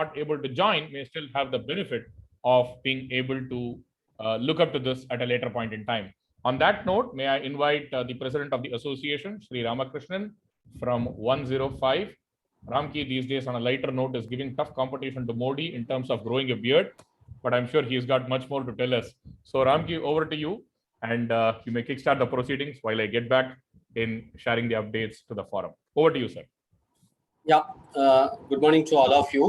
not able to join may still have the benefit of being able to look up to this at a later point in time. On that note, may I invite the president of the association, Sri Ramakrishnan from 105. Ramki these days on a lighter note is giving tough competition to Modi in terms of growing a beard, but I'm sure he's got much more to tell us. So Ramki, over to you, and you may kickstart the proceedings while I get back in sharing the updates to the forum. Over to you, sir. Yeah, good morning to all of you.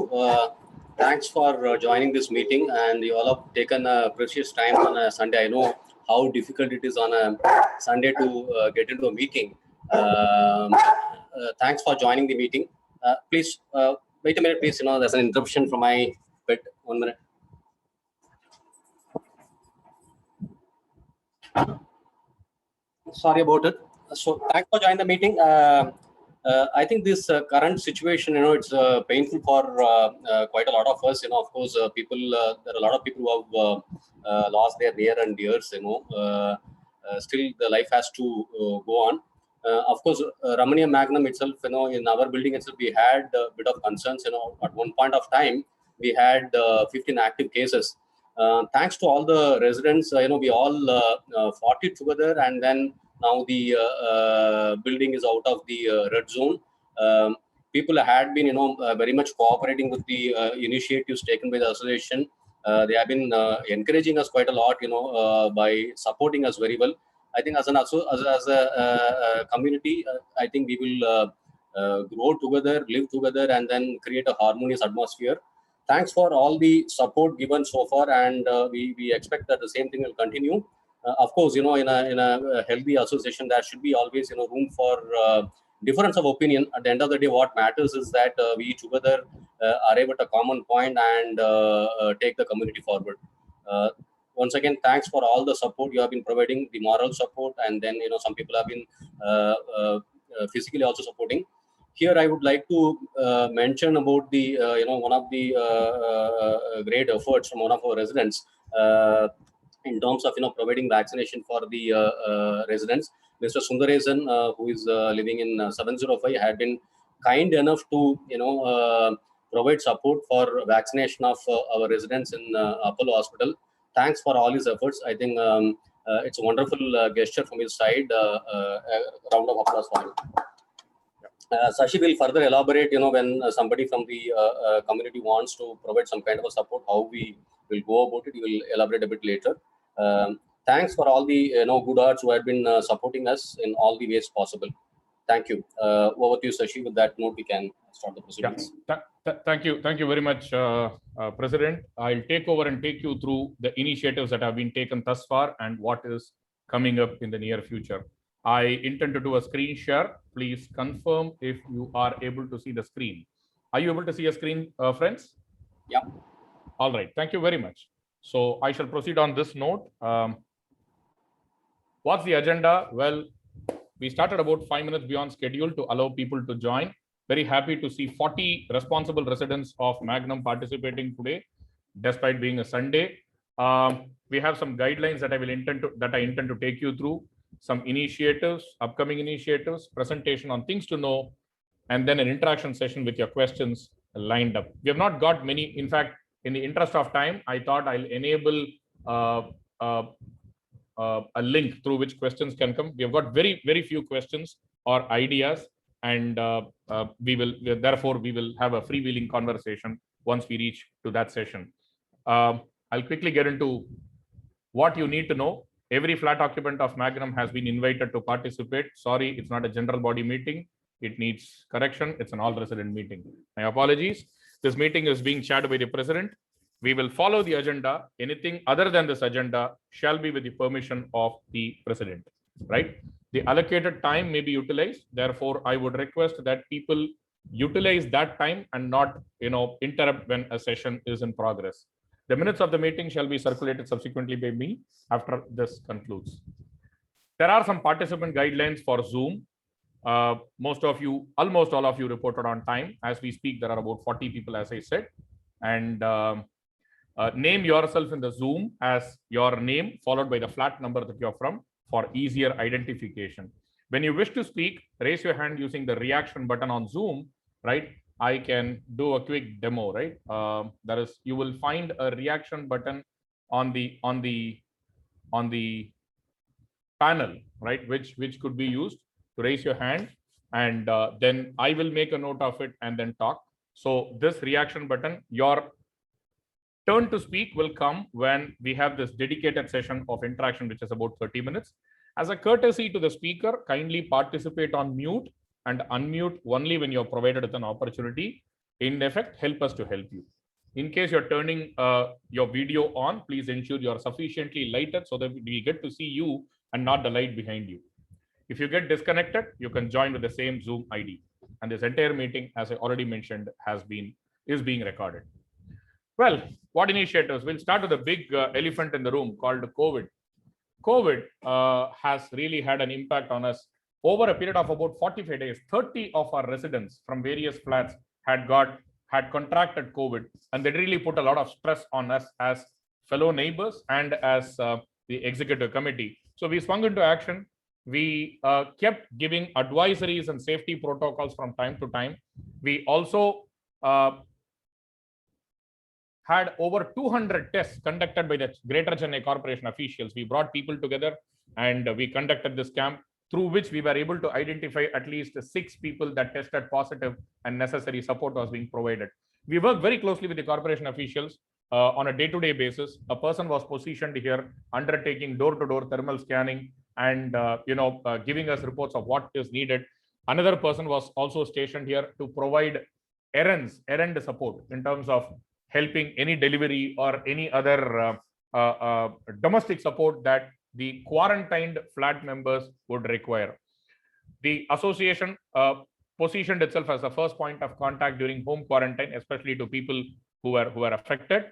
Thanks for joining this meeting, and you all have taken a precious time on a Sunday. I know how difficult it is on a Sunday to get into a meeting. Thanks for joining the meeting. Please wait a minute, please. There's an interruption from my bed. 1 minute. Sorry about it. So thanks for joining the meeting. I think this current situation, it's painful for quite a lot of us. Of course, people. There are a lot of people who have lost their near and dears. Still the life has to go on. Of course, Ramaniya Magnum itself, in our building itself, we had a bit of concerns. At one point of time, we had 15 active cases. Thanks to all the residents, we all fought it together, and then now the building is out of the red zone. People had been, very much cooperating with the initiatives taken by the association. They have been encouraging us quite a lot, by supporting us very well. I think as a community, I think we will grow together, live together, and then create a harmonious atmosphere. Thanks for all the support given so far, and we expect that the same thing will continue. Of course, in a healthy association, there should be always room for difference of opinion. At the end of the day, what matters is that we together arrive at a common point and take the community forward. Once again, thanks for all the support you have been providing, the moral support, and then some people have been physically also supporting. Here, I would like to mention about the one of the great efforts from one of our residents in terms of providing vaccination for the residents. Mr. Sundaresan, who is living in 705, had been kind enough to provide support for vaccination of our residents in Apollo Hospital. Thanks for all his efforts. I think it's a wonderful gesture from his side. Round of applause for him. Sashi will further elaborate, when somebody from the community wants to provide some kind of a support, how we will go about it. He will elaborate a bit later. Thanks for all the good hearts who have been supporting us in all the ways possible. Thank you. Over to you, Sashi. With that note, we can start the proceedings. Yeah. Thank you very much, President. I'll take over and take you through the initiatives that have been taken thus far and what is coming up in the near future. I intend to do a screen share. Please confirm if you are able to see the screen. Are you able to see a screen, friends? Yeah. All right. Thank you very much. So I shall proceed on this note. What's the agenda? Well, we started about 5 minutes beyond schedule to allow people to join. Very happy to see 40 responsible residents of Magnum participating today, despite being a Sunday. We have some guidelines that I intend to take you through. Some initiatives, upcoming initiatives, presentation on things to know, and then an interaction session with your questions lined up. We have not got many. In fact, in the interest of time, I thought I'll enable a link through which questions can come. We have got very, very few questions or ideas, and we will have a freewheeling conversation once we reach to that session. I'll quickly get into what you need to know. Every flat occupant of Magnum has been invited to participate. Sorry, it's not a general body meeting. It needs correction. It's an all-resident meeting. My apologies. This meeting is being chaired by the president. We will follow the agenda. Anything other than this agenda shall be with the permission of the president, right? The allocated time may be utilized. Therefore, I would request that people utilize that time and not, interrupt when a session is in progress. The minutes of the meeting shall be circulated subsequently by me after this concludes. There are some participant guidelines for Zoom. Almost all of you reported on time. As we speak, there are about 40 people, as I said. And name yourself in the Zoom as your name, followed by the flat number that you're from for easier identification. When you wish to speak, raise your hand using the reaction button on Zoom, right? I can do a quick demo, right? That is, you will find a reaction button on the panel, right? Which could be used to raise your hand, and then I will make a note of it and then talk. So this reaction button, your turn to speak will come when we have this dedicated session of interaction, which is about 30 minutes. As a courtesy to the speaker, kindly participate on mute and unmute only when you're provided with an opportunity. In effect, help us to help you. In case you're turning your video on, please ensure you're sufficiently lighted so that we get to see you and not the light behind you. If you get disconnected, you can join with the same Zoom ID. And this entire meeting, as I already mentioned, is being recorded. Well, what initiatives? We'll start with the big elephant in the room called COVID. COVID has really had an impact on us. Over a period of about 45 days, 30 of our residents from various flats had contracted COVID, and they really put a lot of stress on us as fellow neighbors and as the executive committee. So we swung into action. We kept giving advisories and safety protocols from time to time. We also had over 200 tests conducted by the Greater Chennai Corporation officials. We brought people together and we conducted this camp, through which we were able to identify at least 6 people that tested positive, and necessary support was being provided. We worked very closely with the corporation officials on a day-to-day basis. A person was positioned here undertaking door-to-door thermal scanning and giving us reports of what is needed. Another person was also stationed here to provide errand support in terms of helping any delivery or any other domestic support that the quarantined flat members would require. The association positioned itself as the first point of contact during home quarantine, especially to people who were affected.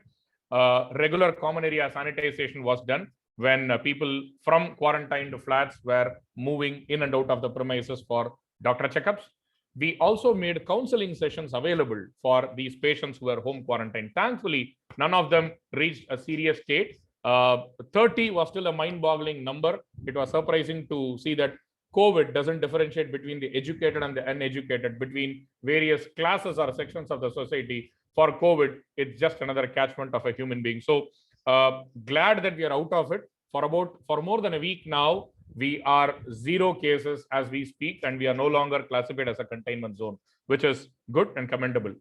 Regular common area sanitization was done when people from quarantined flats were moving in and out of the premises for doctor checkups. We also made counseling sessions available for these patients who were home quarantined. Thankfully, none of them reached a serious state. 30 was still a mind-boggling number. It was surprising to see that COVID doesn't differentiate between the educated and the uneducated, between various classes or sections of the society. For COVID, it's just another catchment of a human being. So glad that we are out of it. For more than a week now, we are 0 cases as we speak, and we are no longer classified as a containment zone, which is good and commendable.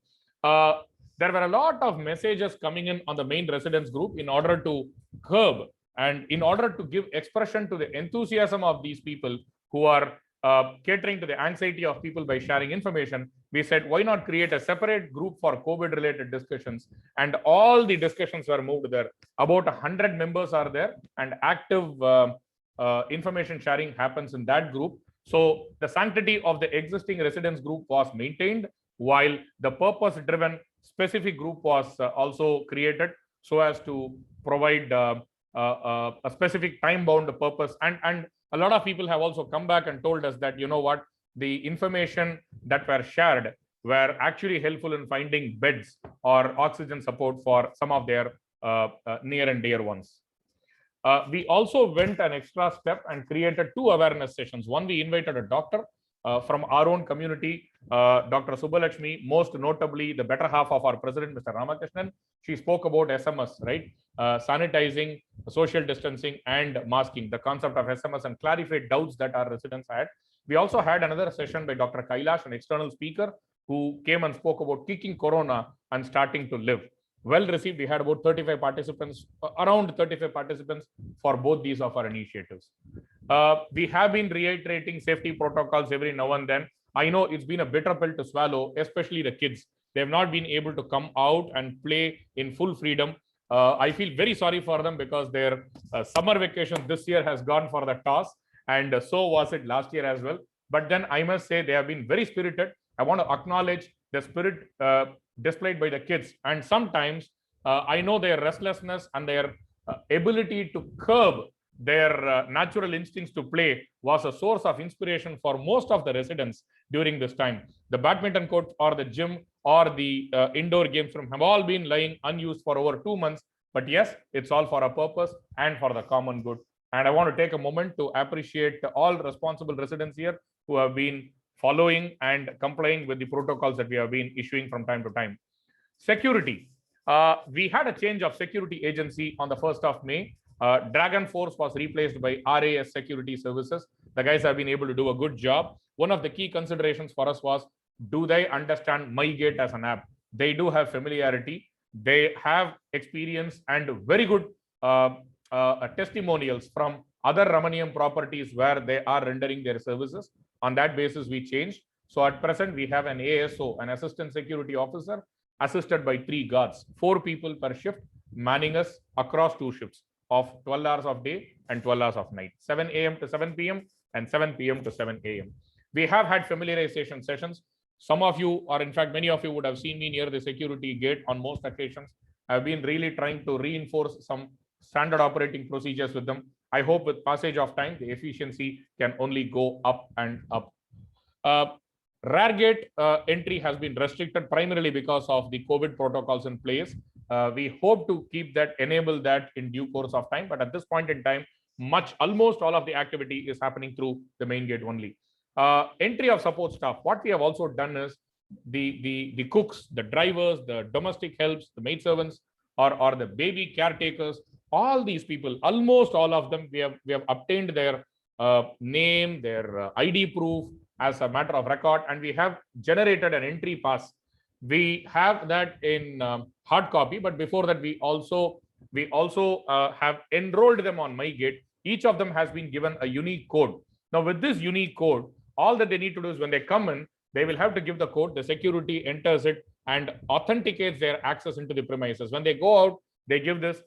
There were a lot of messages coming in on the main residence group in order to curb and in order to give expression to the enthusiasm of these people who are catering to the anxiety of people by sharing information. We said, why not create a separate group for COVID related discussions? And all the discussions were moved there. About 100 members are there, and active information sharing happens in that group. So the sanctity of the existing residence group was maintained, while the purpose driven specific group was also created so as to provide a specific time bound purpose. And a lot of people have also come back and told us that, you know what, the information that were shared were actually helpful in finding beds or oxygen support for some of their near and dear ones. We also went an extra step and created 2 awareness sessions. One, we invited a doctor from our own community, Dr. Subbalakshmi, most notably the better half of our president, Mr. Ramakrishnan. She spoke about SMS, right? Sanitizing, social distancing, and masking, the concept of SMS, and clarified doubts that our residents had. We also had another session by Dr. Kailash, an external speaker, who came and spoke about kicking Corona and starting to live. Well received. We had about 35 participants, around 35 participants for both these of our initiatives. We have been reiterating safety protocols every now and then. I know it's been a bitter pill to swallow, especially the kids. They have not been able to come out and play in full freedom. I feel very sorry for them because their summer vacation this year has gone for the toss, and so was it last year as well. But then I must say they have been very spirited. I want to acknowledge the spirit displayed by the kids, and sometimes I know their restlessness and their ability to curb their natural instincts to play was a source of inspiration for most of the residents during this time. The badminton court or the gym or the indoor games room have all been lying unused for over 2 months. But yes, it's all for a purpose and for the common good. And I want to take a moment to appreciate all responsible residents here who have been following and complying with the protocols that we have been issuing from time to time. Security. We had a change of security agency on the 1st of May. Dragon Force was replaced by RAS Security Services. The guys have been able to do a good job. One of the key considerations for us was, do they understand MyGate as an app? They do have familiarity. They have experience and very good testimonials from other Ramanium properties where they are rendering their services. On that basis, we changed. So at present, we have an ASO, an Assistant Security Officer, assisted by 3 guards, 4 people per shift, manning us across 2 shifts of 12 hours of day and 12 hours of night, 7 a.m. to 7 p.m. and 7 p.m. to 7 a.m. We have had familiarization sessions. Some of you, or in fact, many of you would have seen me near the security gate on most occasions. I've been really trying to reinforce some standard operating procedures with them. I hope with passage of time, the efficiency can only go up and up. Raregate entry has been restricted primarily because of the COVID protocols in place. We hope to keep that, enable that in due course of time. But at this point in time, almost all of the activity is happening through the main gate only. Entry of support staff. What we have also done is the cooks, the drivers, the domestic helps, the maid servants, or the baby caretakers, all these people, almost all of them, we have obtained their name, their ID proof as a matter of record, and we have generated an entry pass. We have that in hard copy, but before that, we also have enrolled them on MyGate. Each of them has been given a unique code. Now, with this unique code, all that they need to do is when they come in, they will have to give the code, the security enters it and authenticates their access into the premises. When they go out, they give this.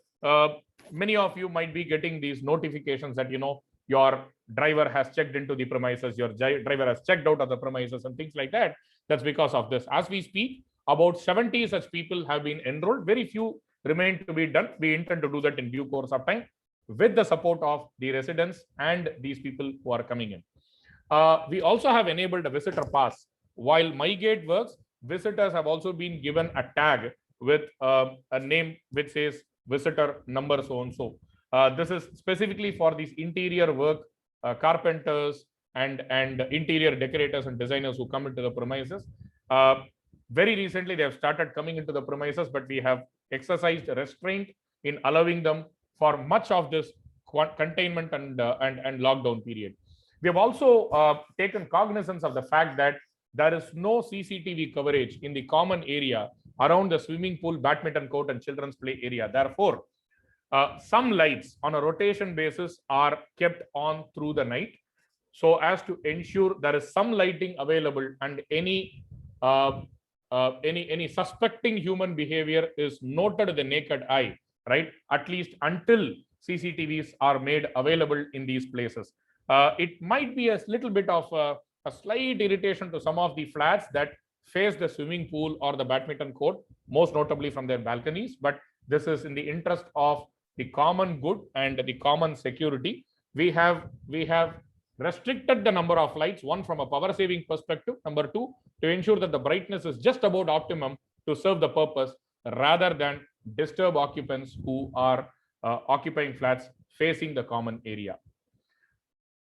Many of you might be getting these notifications that, your driver has checked into the premises, your driver has checked out of the premises and things like that. That's because of this. As we speak, about 70 such people have been enrolled. Very few remain to be done. We intend to do that in due course of time with the support of the residents and these people who are coming in. We also have enabled a visitor pass. While MyGate works, visitors have also been given a tag with a name which says visitor number so-and-so. This is specifically for these interior work, carpenters and interior decorators and designers who come into the premises. Very recently, they have started coming into the premises, but we have exercised restraint in allowing them for much of this containment and lockdown period. We have also taken cognizance of the fact that there is no CCTV coverage in the common area around the swimming pool, badminton court, and children's play area. Therefore, some lights on a rotation basis are kept on through the night, so as to ensure there is some lighting available and any suspecting human behavior is noted to the naked eye, right? At least until CCTVs are made available in these places. It might be a little bit of a slight irritation to some of the flats that face the swimming pool or the badminton court, most notably from their balconies, but this is in the interest of the common good and the common security. We have restricted the number of lights, one from a power saving perspective, number two, to ensure that the brightness is just about optimum to serve the purpose rather than disturb occupants who are occupying flats facing the common area.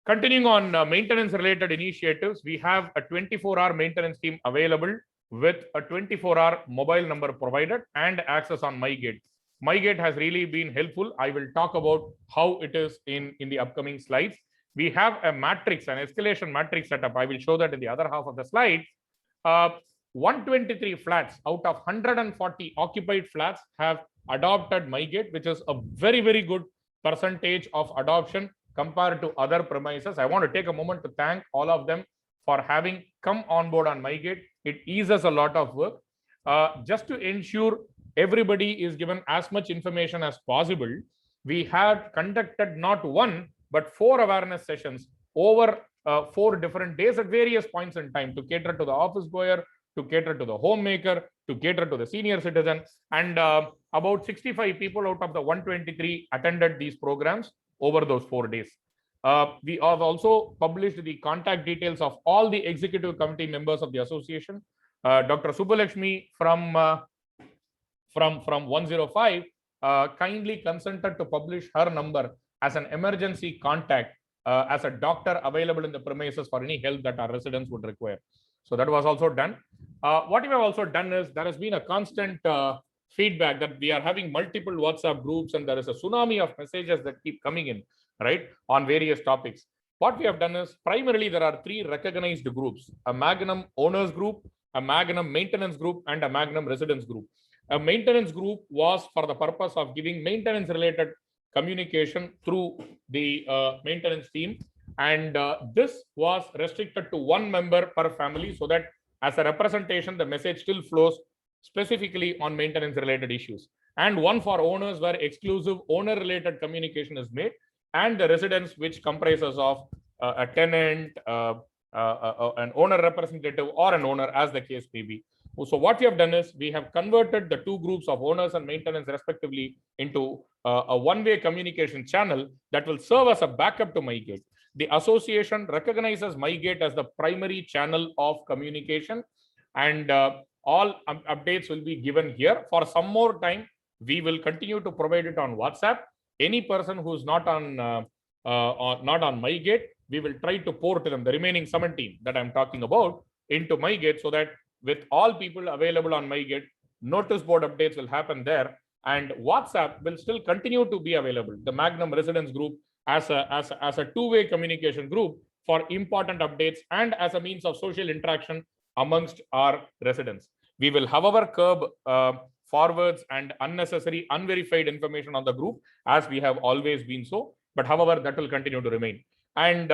Continuing on maintenance related initiatives, we have a 24-hour maintenance team available with a 24-hour mobile number provided and access on MyGate. MyGate has really been helpful. I will talk about how it is in the upcoming slides. We have a matrix, an escalation matrix setup. I will show that in the other half of the slide. 123 flats out of 140 occupied flats have adopted MyGate, which is a very, very good percentage of adoption compared to other premises. I want to take a moment to thank all of them for having come on board on MyGate. It eases a lot of work. Just to ensure everybody is given as much information as possible, we had conducted not one, but 4 awareness sessions over 4 different days at various points in time to cater to the office goer, to cater to the homemaker, to cater to the senior citizen. And about 65 people out of the 123 attended these programs over those 4 days. We have also published the contact details of all the executive committee members of the association. Dr. Subbalakshmi from 105 kindly consented to publish her number as an emergency contact as a doctor available in the premises for any help that our residents would require. So that was also done. What we have also done is there has been a constant feedback that we are having multiple WhatsApp groups and there is a tsunami of messages that keep coming in, right, on various topics. What we have done is primarily there are 3 recognized groups: a Magnum owners group, a Magnum maintenance group, and a Magnum residence group. A maintenance group was for the purpose of giving maintenance related communication through the maintenance team, and this was restricted to 1 member per family, so that as a representation the message still flows specifically on maintenance related issues, and 1 for owners where exclusive owner related communication is made, and the residents, which comprises of a tenant, an owner representative, or an owner, as the case may be. So what we have done is we have converted the 2 groups of owners and maintenance respectively into a one-way communication channel that will serve as a backup to MyGate. The association recognizes MyGate as the primary channel of communication, and all updates will be given here. For some more time, we will continue to provide it on WhatsApp. Any person who's not on MyGate, we will try to port them, the remaining 17 that I'm talking about, into MyGate, so that with all people available on MyGate, notice board updates will happen there, and WhatsApp will still continue to be available. The Magnum residence group as a two-way communication group for important updates and as a means of social interaction amongst our residents. We will, however, curb forwards and unnecessary unverified information on the group, as we have always been so, but however that will continue to remain. And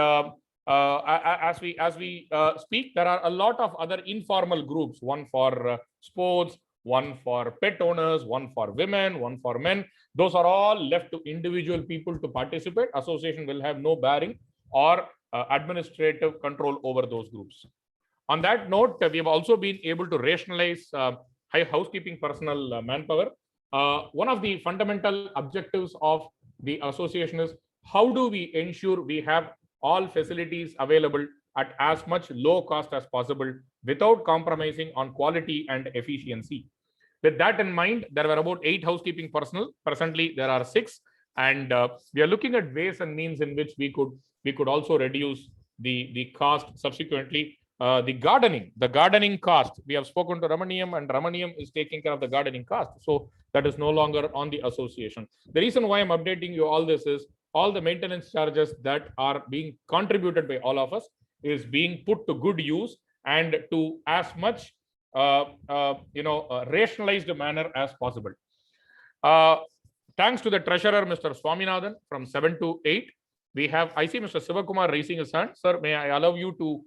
as we speak, there are a lot of other informal groups, one for sports, one for pet owners, one for women, one for men. Those are all left to individual people to participate. Association will have no bearing or administrative control over those groups. On that note, we have also been able to rationalize high housekeeping personnel manpower. One of the fundamental objectives of the association is how do we ensure we have all facilities available at as much low cost as possible without compromising on quality and efficiency. With that in mind, there were about 8 housekeeping personnel. Presently, there are 6, and we are looking at ways and means in which we could also reduce the cost subsequently. The gardening cost, we have spoken to Ramaniam, and Ramaniam is taking care of the gardening cost. So that is no longer on the association. The reason why I'm updating you all this is all the maintenance charges that are being contributed by all of us is being put to good use and to as much rationalized manner as possible. Thanks to the treasurer, Mr. Swaminathan, from 7 to 8. I see Mr. Sivakumar raising his hand. Sir, may I allow you to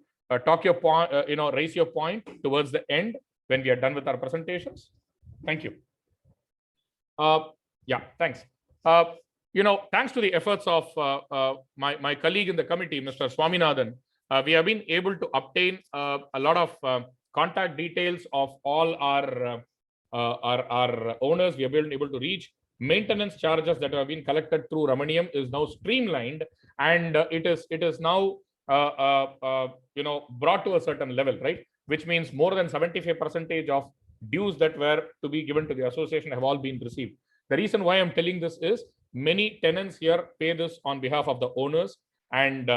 talk your point, raise your point towards the end when we are done with our presentations? Thank you. Yeah, thanks. Thanks to the efforts of my colleague in the committee, Mr. Swaminathan, we have been able to obtain a lot of contact details of all our owners. We have been able to reach. Maintenance charges that have been collected through Ramaniam is now streamlined, and it is now brought to a certain level, right? Which means more than 75% of dues that were to be given to the association have all been received. The reason why I'm telling this is many tenants here pay this on behalf of the owners, and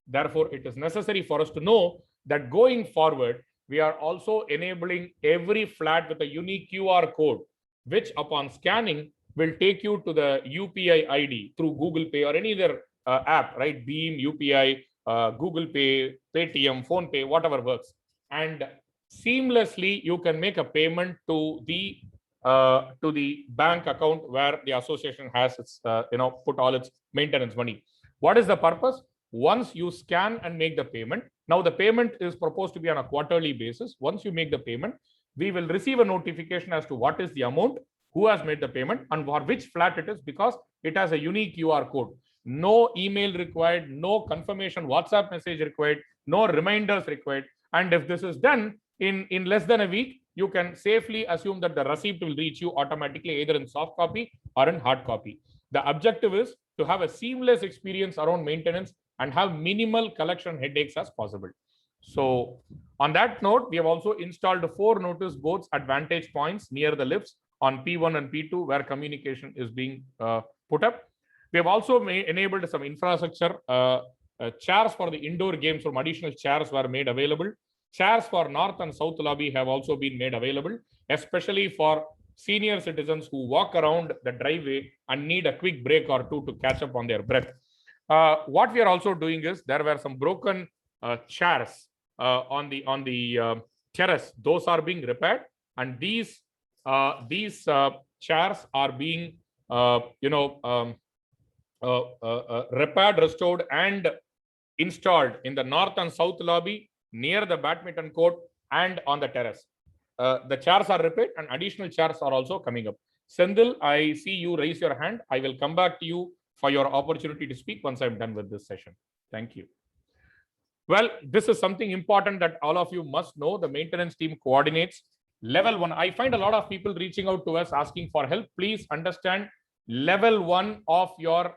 therefore it is necessary for us to know that going forward, we are also enabling every flat with a unique QR code, which upon scanning will take you to the UPI ID through Google Pay or any other app, right? Beam, UPI, Google Pay, Paytm, Phone Pay, whatever works. And seamlessly, you can make a payment to the bank account where the association has its, put all its maintenance money. What is the purpose? Once you scan and make the payment, now the payment is proposed to be on a quarterly basis. Once you make the payment, we will receive a notification as to what is the amount, who has made the payment, and for which flat it is, because it has a unique QR code. No email required, no confirmation WhatsApp message required, no reminders required. And if this is done in less than a week, you can safely assume that the receipt will reach you automatically, either in soft copy or in hard copy. The objective is to have a seamless experience around maintenance and have minimal collection headaches as possible. So on that note, we have also installed 4 notice boards at vantage points near the lifts on P1 and P2 where communication is being put up. We have also enabled some infrastructure Chairs for the indoor games from additional chairs were made available. Chairs for north and south lobby have also been made available, especially for senior citizens who walk around the driveway and need a quick break or two to catch up on their breath. What we are also doing is there were some broken chairs on the terrace. Those are being repaired, and these chairs are being repaired, restored, and installed in the north and south lobby, near the badminton court, and on the terrace. The chairs are repaired and additional chairs are also coming up. Sendil, I see you raise your hand. I will come back to you for your opportunity to speak once I'm done with this session. Thank you. Well, this is something important that all of you must know. The maintenance team coordinates level 1. I find a lot of people reaching out to us asking for help. Please understand, level 1 of your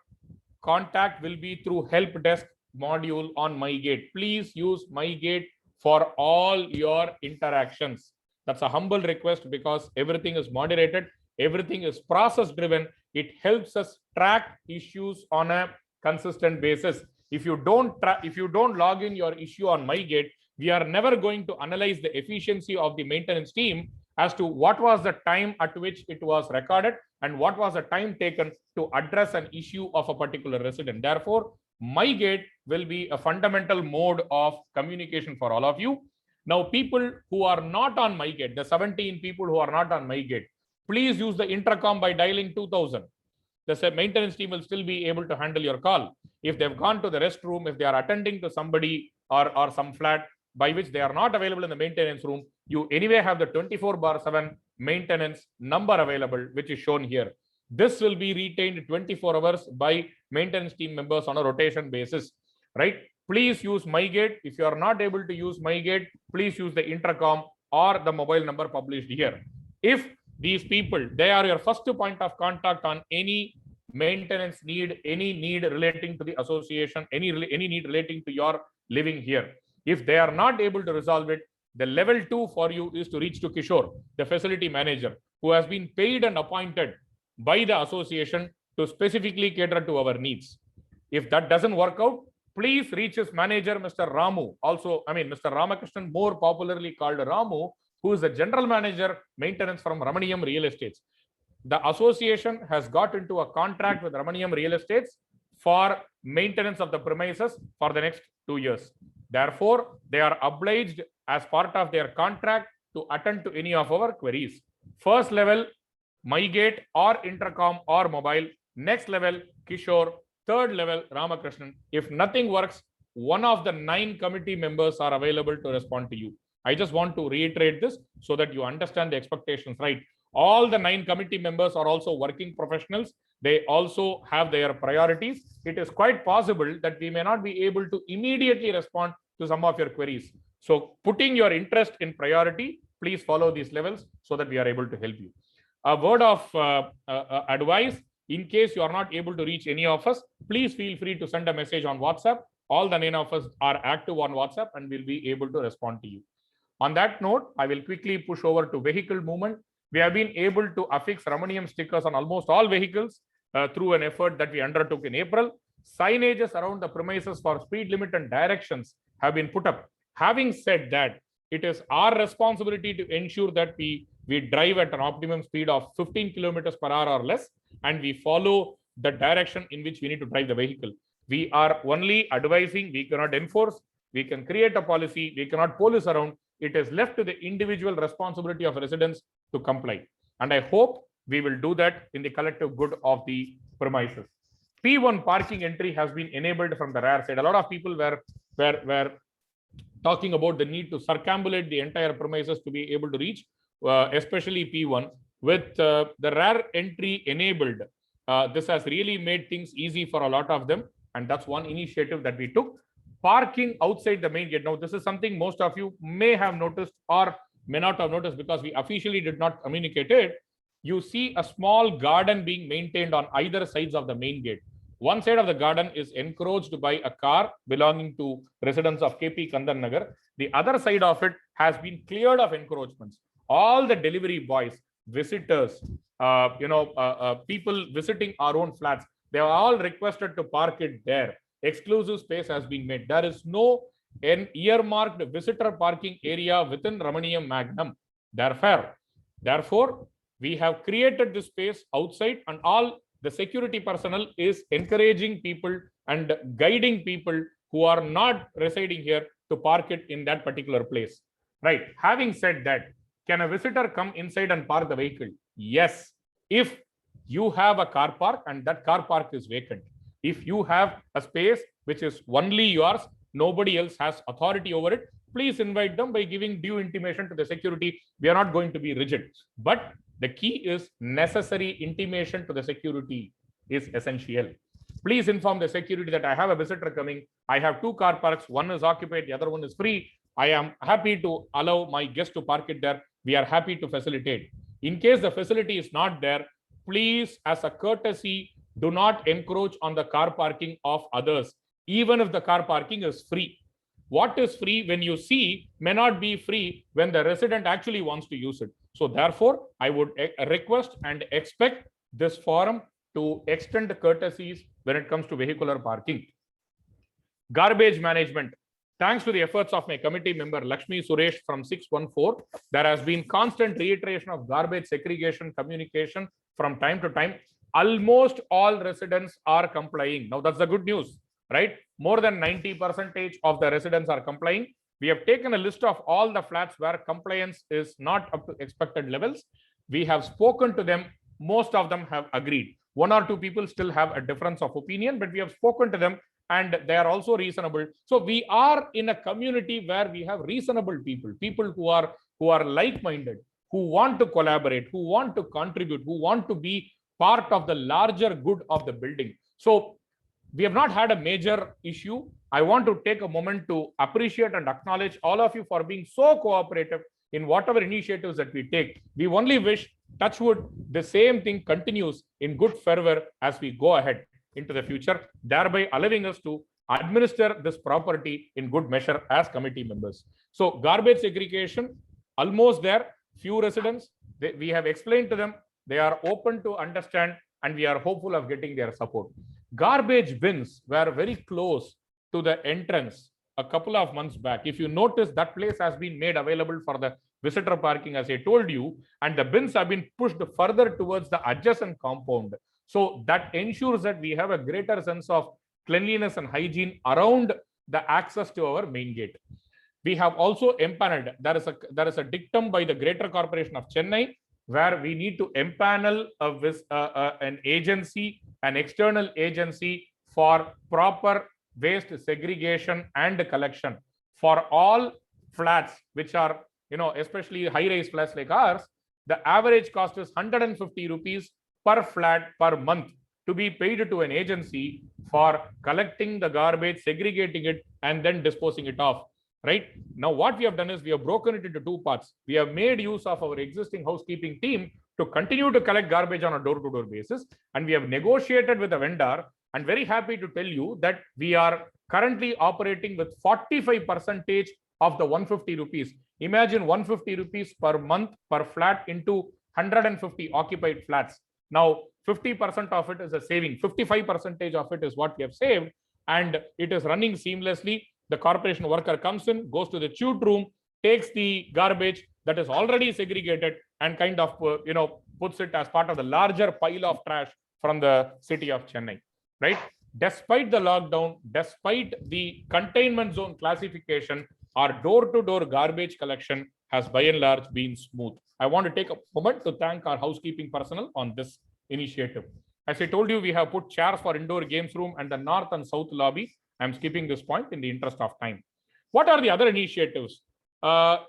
contact will be through help desk module on MyGate. Please use MyGate for all your interactions. That's a humble request because everything is moderated, everything is process driven. It helps us track issues on a consistent basis. If you don't log in your issue on MyGate, we are never going to analyze the efficiency of the maintenance team as to what was the time at which it was recorded and what was the time taken to address an issue of a particular resident. Therefore, MyGate will be a fundamental mode of communication for all of you. Now, people who are not on MyGate, the 17 people who are not on MyGate, please use the intercom by dialing 2000. The maintenance team will still be able to handle your call. If they've gone to the restroom, if they are attending to somebody or some flat by which they are not available in the maintenance room, you anyway have the 24/7 maintenance number available, which is shown here. This will be retained 24 hours by maintenance team members on a rotation basis, right? Please use MyGate. If you are not able to use MyGate, please use the intercom or the mobile number published here. If these people, they are your first point of contact on any maintenance need, any need relating to the association, any need relating to your living here. If they are not able to resolve it, the level 2 for you is to reach to Kishore, the facility manager, who has been paid and appointed by the association to specifically cater to our needs. If that doesn't work out, please reach his manager, Mr. Ramu. Mr. Ramakrishnan, more popularly called Ramu, who is the general manager maintenance from Ramaniyam Real Estates. The association has got into a contract with Ramaniyam Real Estates for maintenance of the premises for the next 2 years. Therefore, they are obliged as part of their contract to attend to any of our queries. First level, MyGate or intercom or mobile. Next level, Kishore. Third level, Ramakrishnan. If nothing works, one of the 9 committee members are available to respond to you. I just want to reiterate this so that you understand the expectations, right? All the 9 committee members are also working professionals. They also have their priorities. It is quite possible that we may not be able to immediately respond to some of your queries. So putting your interest in priority, please follow these levels so that we are able to help you. A word of advice, in case you are not able to reach any of us, please feel free to send a message on WhatsApp. All the 9 of us are active on WhatsApp and we'll be able to respond to you. On that note, I will quickly push over to vehicle movement. We have been able to affix Ramaniyam stickers on almost all vehicles through an effort that we undertook in April. Signages around the premises for speed limit and directions have been put up. Having said that, it is our responsibility to ensure that we drive at an optimum speed of 15 kilometers per hour or less, and we follow the direction in which we need to drive the vehicle. We are only advising, we cannot enforce, we can create a policy, we cannot police around. It is left to the individual responsibility of residents to comply. And I hope we will do that in the collective good of the premises. P1 parking entry has been enabled from the rear side. A lot of people were talking about the need to circumambulate the entire premises to be able to reach, especially P1. With the rear entry enabled, this has really made things easy for a lot of them. And that's one initiative that we took. Parking outside the main gate. Now, this is something most of you may have noticed or may not have noticed because we officially did not communicate it. You see a small garden being maintained on either sides of the main gate. One side of the garden is encroached by a car belonging to residents of KP Kandan Nagar. The other side of it has been cleared of encroachments. All the delivery boys, visitors, people visiting our own flats, they are all requested to park it there. exclusive space has been made. There is no an earmarked visitor parking area within Ramaniyam Magnum. Therefore, we have created this space outside, and all the security personnel is encouraging people and guiding people who are not residing here to park it in that particular place. Right. Having said that, can a visitor come inside and park the vehicle? Yes. If you have a car park and that car park is vacant. If you have a space which is only yours, nobody else has authority over it, please invite them by giving due intimation to the security. We are not going to be rigid. But the key is necessary intimation to the security is essential. Please inform the security that I have a visitor coming. I have 2 car parks. One is occupied, the other one is free. I am happy to allow my guest to park it there. We are happy to facilitate. In case the facility is not there, please, as a courtesy, do not encroach on the car parking of others, even if the car parking is free. What is free when you see may not be free when the resident actually wants to use it. So therefore, I would request and expect this forum to extend courtesies when it comes to vehicular parking. Garbage management. Thanks to the efforts of my committee member Lakshmi Suresh from 614, there has been constant reiteration of garbage segregation communication from time to time. Almost all residents are complying. Now that's the good news, right? More than 90% of the residents are complying. We have taken a list of all the flats where compliance is not up to expected levels. We have spoken to them. Most of them have agreed. 1 or 2 people still have a difference of opinion, but we have spoken to them and they are also reasonable. So we are in a community where we have reasonable people who are like-minded, who want to collaborate, who want to contribute, who want to be part of the larger good of the building. So we have not had a major issue. I want to take a moment to appreciate and acknowledge all of you for being so cooperative in whatever initiatives that we take. We only wish, touch wood, the same thing continues in good fervor as we go ahead into the future, thereby allowing us to administer this property in good measure as committee members. So garbage segregation, almost there. Few residents, we have explained to them, they are open to understand, and we are hopeful of getting their support. Garbage bins were very close to the entrance a couple of months back. If you notice, that place has been made available for the visitor parking, as I told you, and the bins have been pushed further towards the adjacent compound. So that ensures that we have a greater sense of cleanliness and hygiene around the access to our main gate. We have also empaneled. There is a dictum by the Greater Corporation of Chennai where we need to empanel an agency, an external agency for proper waste segregation and collection for all flats, which are, especially high-rise flats like ours. The average cost is 150 rupees per flat per month to be paid to an agency for collecting the garbage, segregating it, and then disposing it off. Right now, what we have done is we have broken it into 2 parts. We have made use of our existing housekeeping team to continue to collect garbage on a door-to-door basis, and we have negotiated with the vendor. And very happy to tell you that we are currently operating with 45% of the 150 rupees. Imagine 150 rupees per month per flat into 150 occupied flats. Now, 50% of it is a saving. 55% of it is what we have saved, and it is running seamlessly. The corporation worker comes in, goes to the chute room, takes the garbage that is already segregated, and kind of puts it as part of the larger pile of trash from the city of Chennai. Right? Despite the lockdown, despite the containment zone classification, our door-to-door garbage collection has by and large been smooth. I want to take a moment to thank our housekeeping personnel on this initiative. As I told you, we have put chairs for indoor games room and the north and south lobby. I'm skipping this point in the interest of time. What are the other initiatives?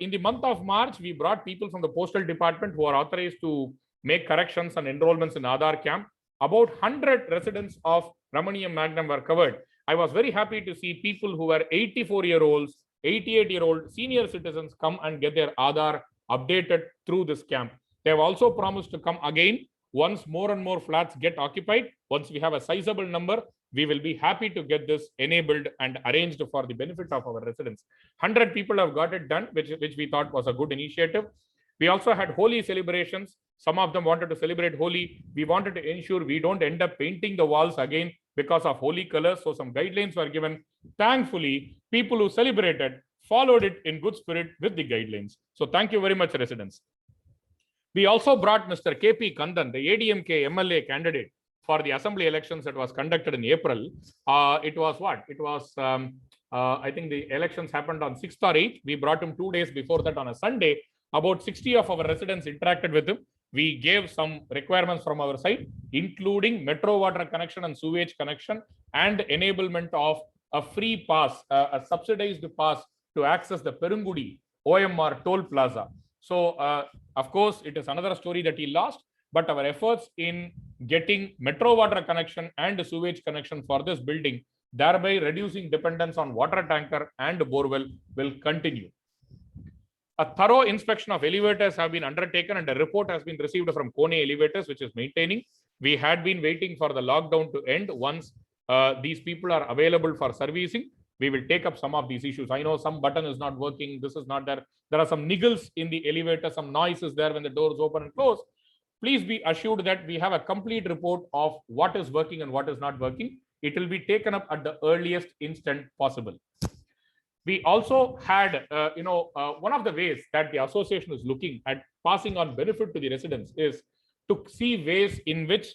In the month of March, we brought people from the postal department who are authorized to make corrections and enrollments in Aadhaar camp. About 100 residents of Ramaniyam Magnum were covered. I was very happy to see people who were 84-year-olds, 88-year-old senior citizens come and get their Aadhaar updated through this camp. They have also promised to come again once more and more flats get occupied. Once we have a sizable number, we will be happy to get this enabled and arranged for the benefit of our residents. 100 people have got it done, which we thought was a good initiative. We also had Holi celebrations. Some of them wanted to celebrate Holi. We wanted to ensure we don't end up painting the walls again because of holy colors. So some guidelines were given. Thankfully, people who celebrated followed it in good spirit with the guidelines. So thank you very much, residents. We also brought Mr. KP Kandan, the ADMK MLA candidate for the assembly elections that was conducted in April. It was what? It was, I think the elections happened on 6th or 8th. We brought him 2 days before that on a Sunday. About 60 of our residents interacted with him. We gave some requirements from our side, including metro water connection and sewage connection and enablement of a free pass, a subsidized pass to access the Perungudi OMR toll plaza. So, of course, it is another story that he lost, but our efforts in getting metro water connection and sewage connection for this building, thereby reducing dependence on water tanker and borewell, will continue. A thorough inspection of elevators have been undertaken and a report has been received from Kone Elevators, which is maintaining. We had been waiting for the lockdown to end. Once these people are available for servicing, we will take up some of these issues. I know some button is not working. This is not there. There are some niggles in the elevator. Some noise is there when the doors open and close. Please be assured that we have a complete report of what is working and what is not working. It will be taken up at the earliest instant possible. We also had, one of the ways that the association is looking at passing on benefit to the residents is to see ways in which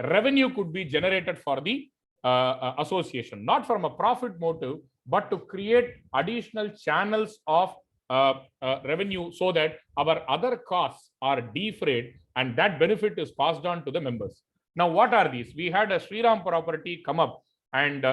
revenue could be generated for the association, not from a profit motive, but to create additional channels of revenue so that our other costs are defrayed and that benefit is passed on to the members. Now, what are these? We had a Shriram property come up and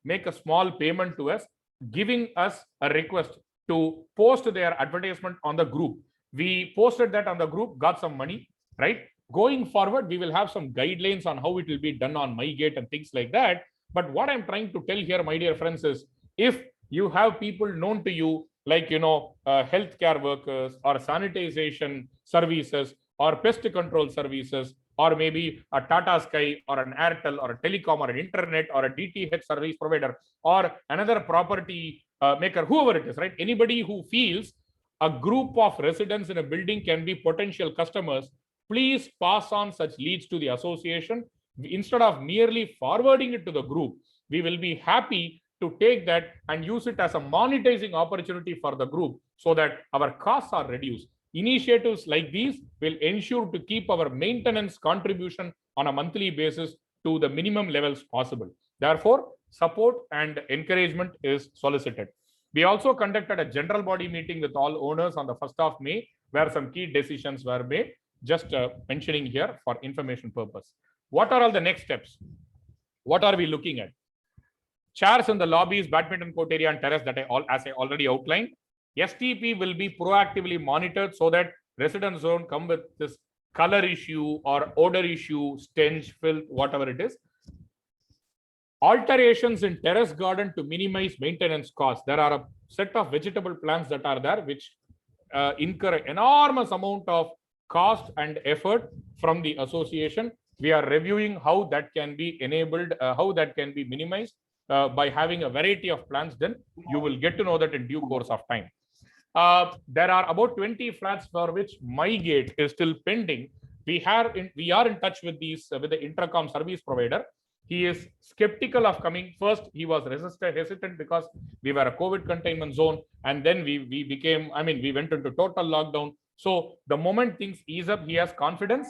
make a small payment to us, giving us a request to post their advertisement on the group. We posted that on the group, got some money, right? Going forward, we will have some guidelines on how it will be done on MyGate and things like that. But what I'm trying to tell here, my dear friends, is if you have people known to you, like, healthcare workers or sanitization services or pest control services, or maybe a Tata Sky or an Airtel or a telecom or an internet or a DTH service provider or another property maker, whoever it is, right? Anybody who feels a group of residents in a building can be potential customers, please pass on such leads to the association. Instead of merely forwarding it to the group, we will be happy to take that and use it as a monetizing opportunity for the group so that our costs are reduced. Initiatives like these will ensure to keep our maintenance contribution on a monthly basis to the minimum levels possible. Therefore, support and encouragement is solicited. We also conducted a general body meeting with all owners on the 1st of May, where some key decisions were made, just mentioning here for information purpose. What are all the next steps? What are we looking at? Chairs in the lobbies, badminton court area and terrace that as I already outlined. STP will be proactively monitored so that residents don't come with this color issue or odor issue, stench, filth, whatever it is. Alterations in terrace garden to minimize maintenance costs. There are a set of vegetable plants that are there which incur enormous amount of cost and effort from the association. We are reviewing how that can be enabled, how that can be minimized by having a variety of plants. Then you will get to know that in due course of time. There are about 20 flats for which MyGate is still pending. We are in touch with the intercom service provider. He is skeptical of coming. First, he was hesitant because we were a COVID containment zone, and then we went into total lockdown. So the moment things ease up, he has confidence.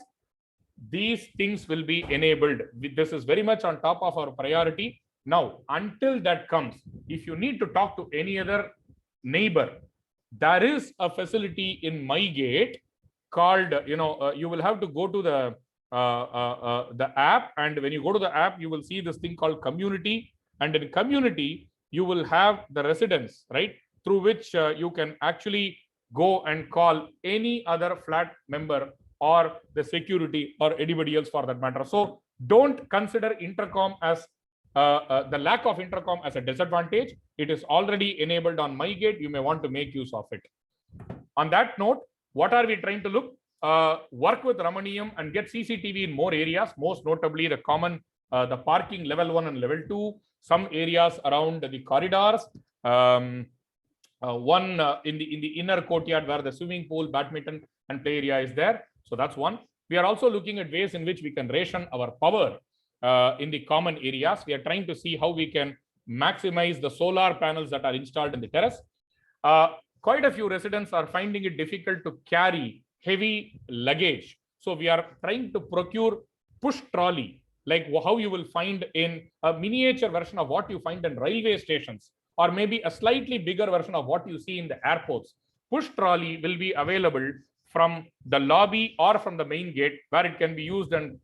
These things will be enabled. This is very much on top of our priority. Now, until that comes, if you need to talk to any other neighbor, there is a facility in MyGate called, you will have to go to the app, and when you go to the app, you will see this thing called community, and in community, you will have the residents, right, through which you can actually go and call any other flat member or the security or anybody else for that matter. So don't consider intercom as the lack of intercom as a disadvantage. It is already enabled on MyGate. You may want to make use of it. On that note, what are we trying to look? Work with Ramaniyam and get CCTV in more areas, most notably the common, the parking level 1 and level 2, some areas around the corridors, one in the inner courtyard where the swimming pool, badminton and play area is there. So that's one. We are also looking at ways in which we can ration our power in the common areas. We are trying to see how we can maximize the solar panels that are installed in the terrace. Quite a few residents are finding it difficult to carry heavy luggage. So we are trying to procure push trolley, like how you will find in a miniature version of what you find in railway stations, or maybe a slightly bigger version of what you see in the airports. Push trolley will be available from the lobby or from the main gate, where it can be used, and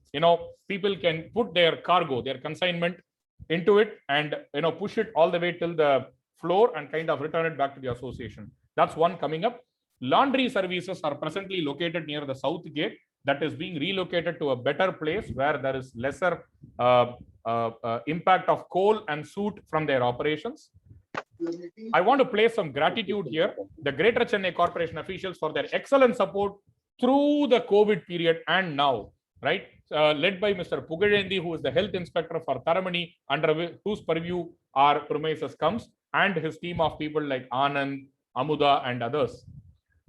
people can put their cargo, their consignment into it, and push it all the way till the floor and kind of return it back to the association. That's one coming up. Laundry services are presently located near the south gate. That is being relocated to a better place where there is lesser impact of coal and soot from their operations. I want to place some gratitude here. The Greater Chennai Corporation officials for their excellent support through the COVID period and now, right? Led by Mr. Pugarendi, who is the health inspector for Taramani, under whose purview our premises comes, and his team of people like Anand, Amuda, and others.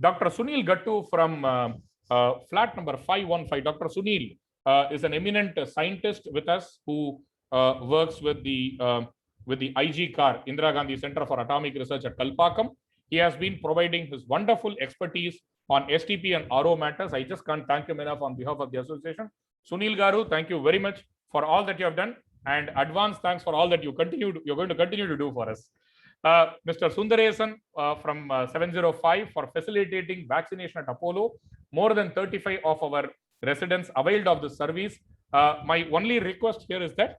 Dr. Sunil Gattu from flat number 515. Dr. Sunil is an eminent scientist with us who works with the IG CAR, Indira Gandhi Center for Atomic Research at Kalpakkam. He has been providing his wonderful expertise on STP and RO matters. I just can't thank him enough on behalf of the association. Sunil Garu, thank you very much for all that you have done, and advance thanks for all that you're going to continue to do for us. Mr. Sundaresan from 705 for facilitating vaccination at Apollo. More than 35 of our residents availed of the service. My only request here is that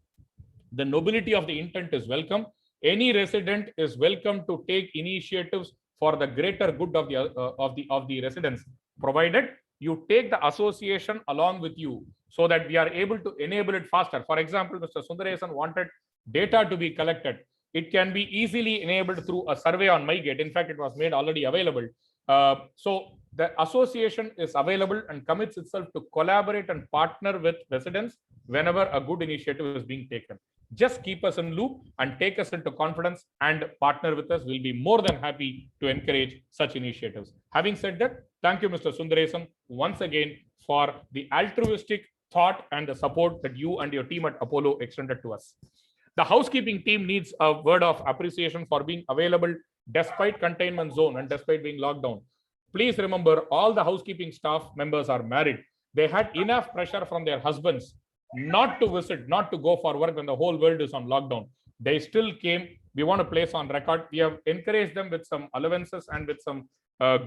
the nobility of the intent is welcome. Any resident is welcome to take initiatives for the greater good of the residents, provided you take the association along with you, so that we are able to enable it faster. For example, Mr. Sundaresan wanted data to be collected. It can be easily enabled through a survey on MyGate. In fact, it was made already available. So the association is available and commits itself to collaborate and partner with residents whenever a good initiative is being taken. Just keep us in loop and take us into confidence and partner with us. We'll be more than happy to encourage such initiatives. Having said that, thank you, Mr. Sundaresan, once again for the altruistic thought and the support that you and your team at Apollo extended to us. The housekeeping team needs a word of appreciation for being available despite containment zone and despite being locked down. Please remember, all the housekeeping staff members are married. They had enough pressure from their husbands not to visit, not to go for work when the whole world is on lockdown. They still came. We want to place on record. We have encouraged them with some allowances and with some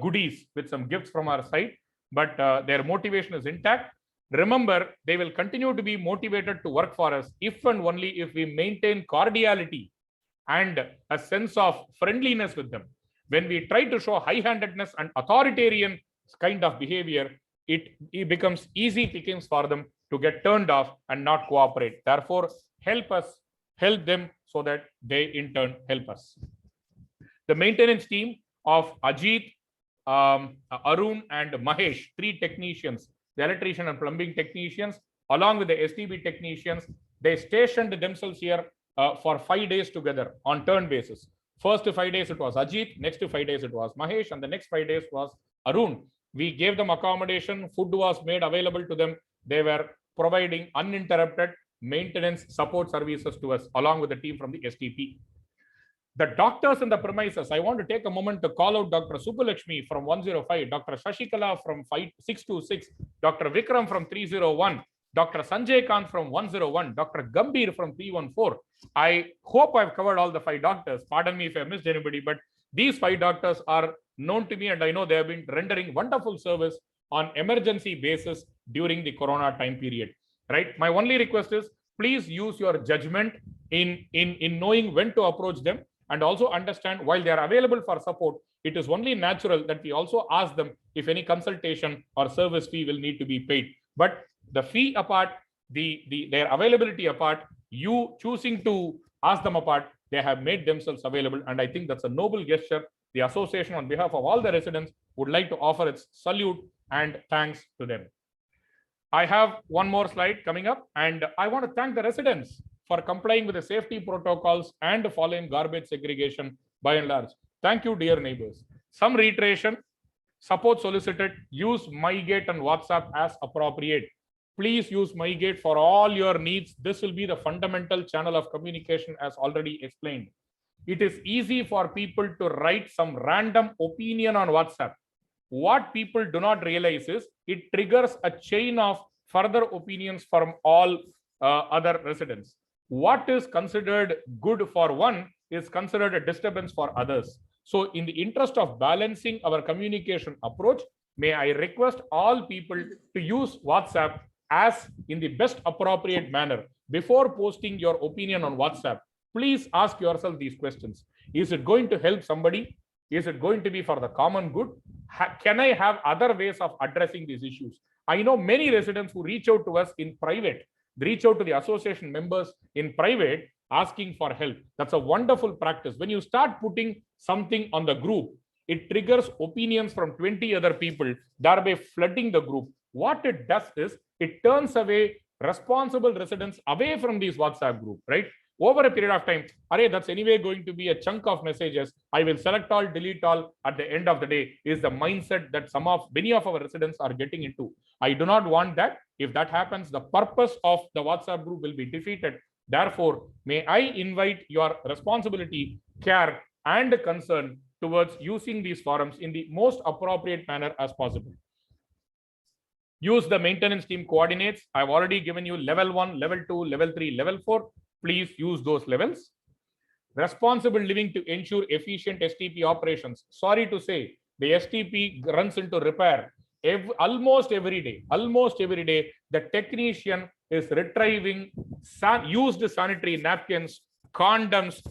goodies, with some gifts from our side, but their motivation is intact. Remember, they will continue to be motivated to work for us if and only if we maintain cordiality and a sense of friendliness with them. When we try to show high-handedness and authoritarian kind of behavior, it becomes easy pickings for them to get turned off and not cooperate. Therefore, help us, help them so that they in turn help us. The maintenance team of Ajit, Arun, and Mahesh, 3 technicians, the electrician and plumbing technicians, along with the STB technicians, they stationed themselves here for 5 days together on turn basis. First 5 days it was Ajit, next 5 days it was Mahesh, and the next 5 days was Arun. We gave them accommodation, food was made available to them. They were providing uninterrupted maintenance support services to us, along with the team from the STP. The doctors in the premises, I want to take a moment to call out Dr. Subbulakshmi from 105, Dr. Shashikala from 626, Dr. Vikram from 301, Dr. Sanjay Kant from 101, Dr. Gambhir from 314. I hope I've covered all the 5 doctors. Pardon me if I missed anybody, but these 5 doctors are known to me, and I know they have been rendering wonderful service on emergency basis during the Corona time period. Right? My only request is, please use your judgment in knowing when to approach them, and also understand, while they are available for support, it is only natural that we also ask them if any consultation or service fee will need to be paid. But the fee apart, their availability apart, you choosing to ask them apart, they have made themselves available, and I think that's a noble gesture. The association, on behalf of all the residents, would like to offer its salute and thanks to them. I have one more slide coming up, and I want to thank the residents for complying with the safety protocols and following garbage segregation by and large. Thank you, dear neighbors. Some reiteration. Support solicited. Use MyGate and WhatsApp as appropriate. Please use MyGate for all your needs. This will be the fundamental channel of communication as already explained. It is easy for people to write some random opinion on WhatsApp. What people do not realize is it triggers a chain of further opinions from all other residents. What is considered good for one is considered a disturbance for others. So in the interest of balancing our communication approach, may I request all people to use WhatsApp as in the best appropriate manner. Before posting your opinion on WhatsApp, please ask yourself these questions. Is it going to help somebody? Is it going to be for the common good? Can I have other ways of addressing these issues? I know many residents who reach out to us in private, reach out to the association members in private asking for help. That's a wonderful practice. When you start putting something on the group, it triggers opinions from 20 other people, thereby flooding the group. What it does is it turns away responsible residents away from these WhatsApp group, right? Over a period of time, that's anyway going to be a chunk of messages. I will select all, delete all at the end of the day is the mindset that many of our residents are getting into. I do not want that. If that happens, the purpose of the WhatsApp group will be defeated. Therefore, may I invite your responsibility, care, and concern towards using these forums in the most appropriate manner as possible. Use the maintenance team coordinates. I've already given you level 1, level 2, level 3, level 4. Please use those levels. Responsible living to ensure efficient STP operations. Sorry to say, the STP runs into repair almost every day. Almost every day, the technician is retrieving used sanitary napkins, condoms,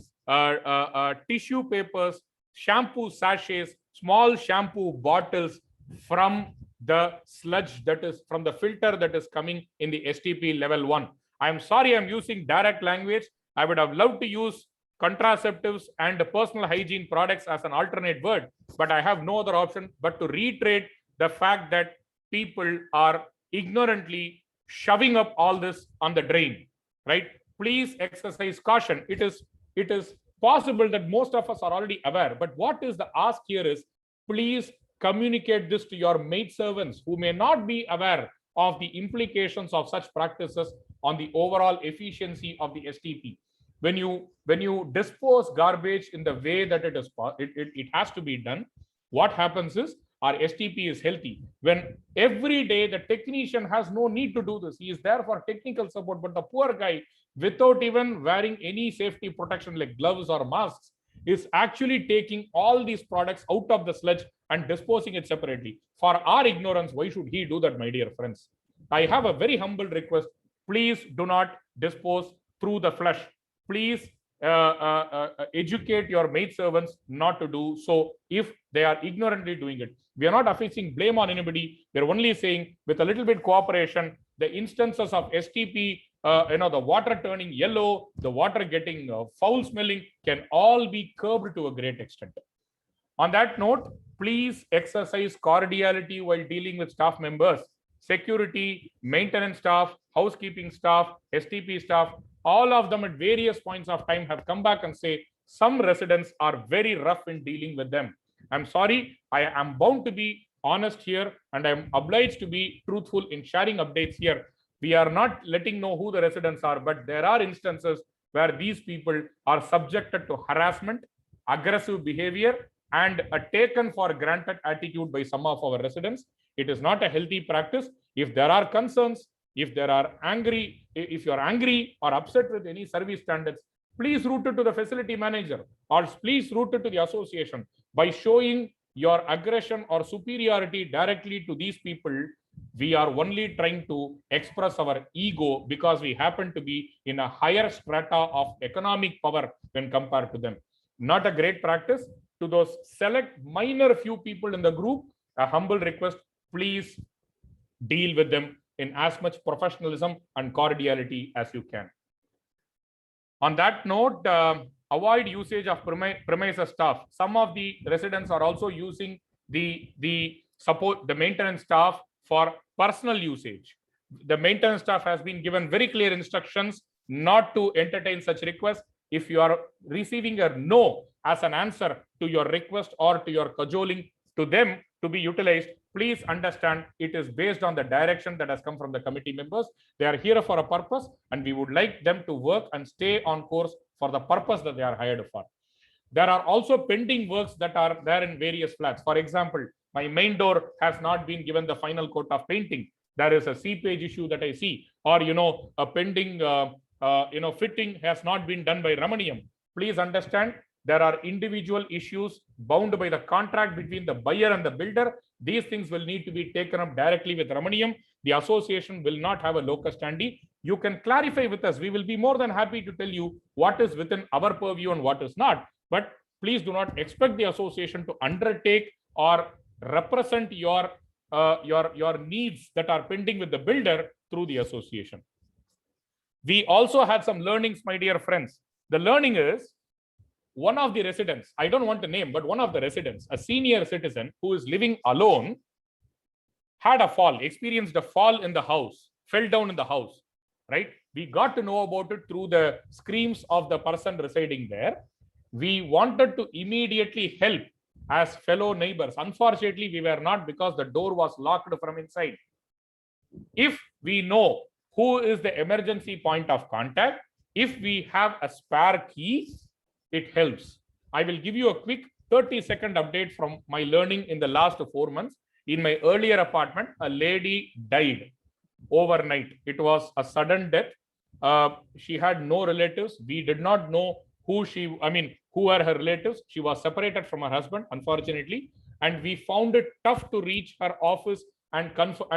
tissue papers, shampoo sachets, small shampoo bottles from the sludge that is from the filter that is coming in the STP level 1. I'm sorry I'm using direct language. I would have loved to use contraceptives and personal hygiene products as an alternate word, but I have no other option but to reiterate the fact that people are ignorantly shoving up all this on the drain, right? Please exercise caution. It is possible that most of us are already aware, but what is the ask here is please communicate this to your maidservants who may not be aware of the implications of such practices on the overall efficiency of the STP. When you dispose garbage in the way that it has to be done, what happens is our STP is healthy. When every day the technician has no need to do this, he is there for technical support, but the poor guy, without even wearing any safety protection like gloves or masks, is actually taking all these products out of the sludge and disposing it separately. For our ignorance, why should he do that, my dear friends? I have a very humble request. Please do not dispose through the flush. Please educate your maidservants not to do so if they are ignorantly doing it. We are not affixing blame on anybody. We're only saying with a little bit cooperation, the instances of STP, the water turning yellow, the water getting foul smelling can all be curbed to a great extent. On that note, please exercise cordiality while dealing with staff members. Security, maintenance staff, housekeeping staff, STP staff, all of them at various points of time have come back and say some residents are very rough in dealing with them. I'm sorry, I am bound to be honest here and I'm obliged to be truthful in sharing updates here. We are not letting know who the residents are, but there are instances where these people are subjected to harassment, aggressive behavior, and a taken for granted attitude by some of our residents. It is not a healthy practice. If there are concerns, if you're angry or upset with any service standards, please route it to the facility manager or please route it to the association. By showing your aggression or superiority directly to these people, we are only trying to express our ego because we happen to be in a higher strata of economic power when compared to them. Not a great practice. To those select minor few people in the group, a humble request, please deal with them in as much professionalism and cordiality as you can. On that note, avoid usage of premises staff. Some of the residents are also using the maintenance staff for personal usage. The maintenance staff has been given very clear instructions not to entertain such requests. If you are receiving a no as an answer to your request or to your cajoling, to them to be utilized, please understand it is based on the direction that has come from the committee members. They are here for a purpose, and we would like them to work and stay on course for the purpose that they are hired for. There are also pending works that are there in various flats. For example, my main door has not been given the final coat of painting. There is a seepage issue that I see, or a pending fitting has not been done by Ramaniam. Please understand, there are individual issues bound by the contract between the buyer and the builder. These things will need to be taken up directly with Ramaniam. The association will not have a locus standi. You can clarify with us. We will be more than happy to tell you what is within our purview and what is not. But please do not expect the association to undertake or represent your needs that are pending with the builder through the association. We also had some learnings, my dear friends. The learning is, one of the residents, I don't want to name, but one of the residents, a senior citizen who is living alone, had a fall, experienced a fall in the house, fell down in the house, right? We got to know about it through the screams of the person residing there. We wanted to immediately help as fellow neighbors. Unfortunately, we were not, because the door was locked from inside. If we know who is the emergency point of contact, if we have a spare key, it helps. I will give you a quick 30-second update from my learning in the last 4 months. In my earlier apartment, a lady died overnight. It was a sudden death. She had no relatives. We did not know who were her relatives. She was separated from her husband, unfortunately, and we found it tough to reach her office and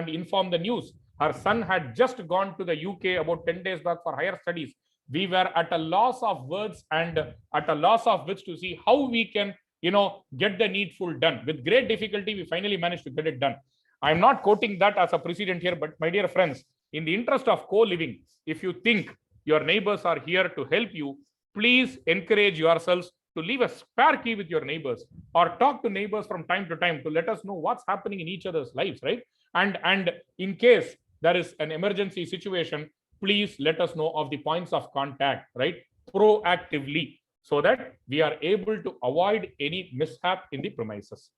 inform the news. Her son had just gone to the UK about 10 days back for higher studies. We were at a loss of words and at a loss of wits to see how we can, get the needful done. With great difficulty, we finally managed to get it done. I'm not quoting that as a precedent here, but my dear friends, in the interest of co-living, if you think your neighbors are here to help you, please encourage yourselves to leave a spare key with your neighbors, or talk to neighbors from time to time to let us know what's happening in each other's lives, right? And in case there is an emergency situation, please let us know of the points of contact, right? Proactively, so that we are able to avoid any mishap in the premises.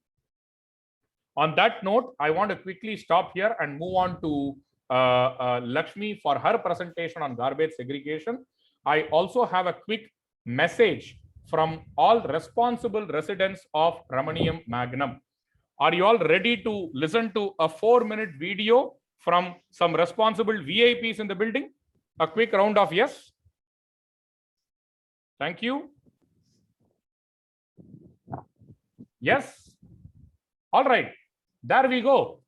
On that note, I want to quickly stop here and move on to Lakshmi for her presentation on garbage segregation. I also have a quick message from all responsible residents of Ramaniam Magnum. Are you all ready to listen to a 4-minute video from some responsible VIPs in the building? A quick round of yes. Thank you. Yes. All right. There we go.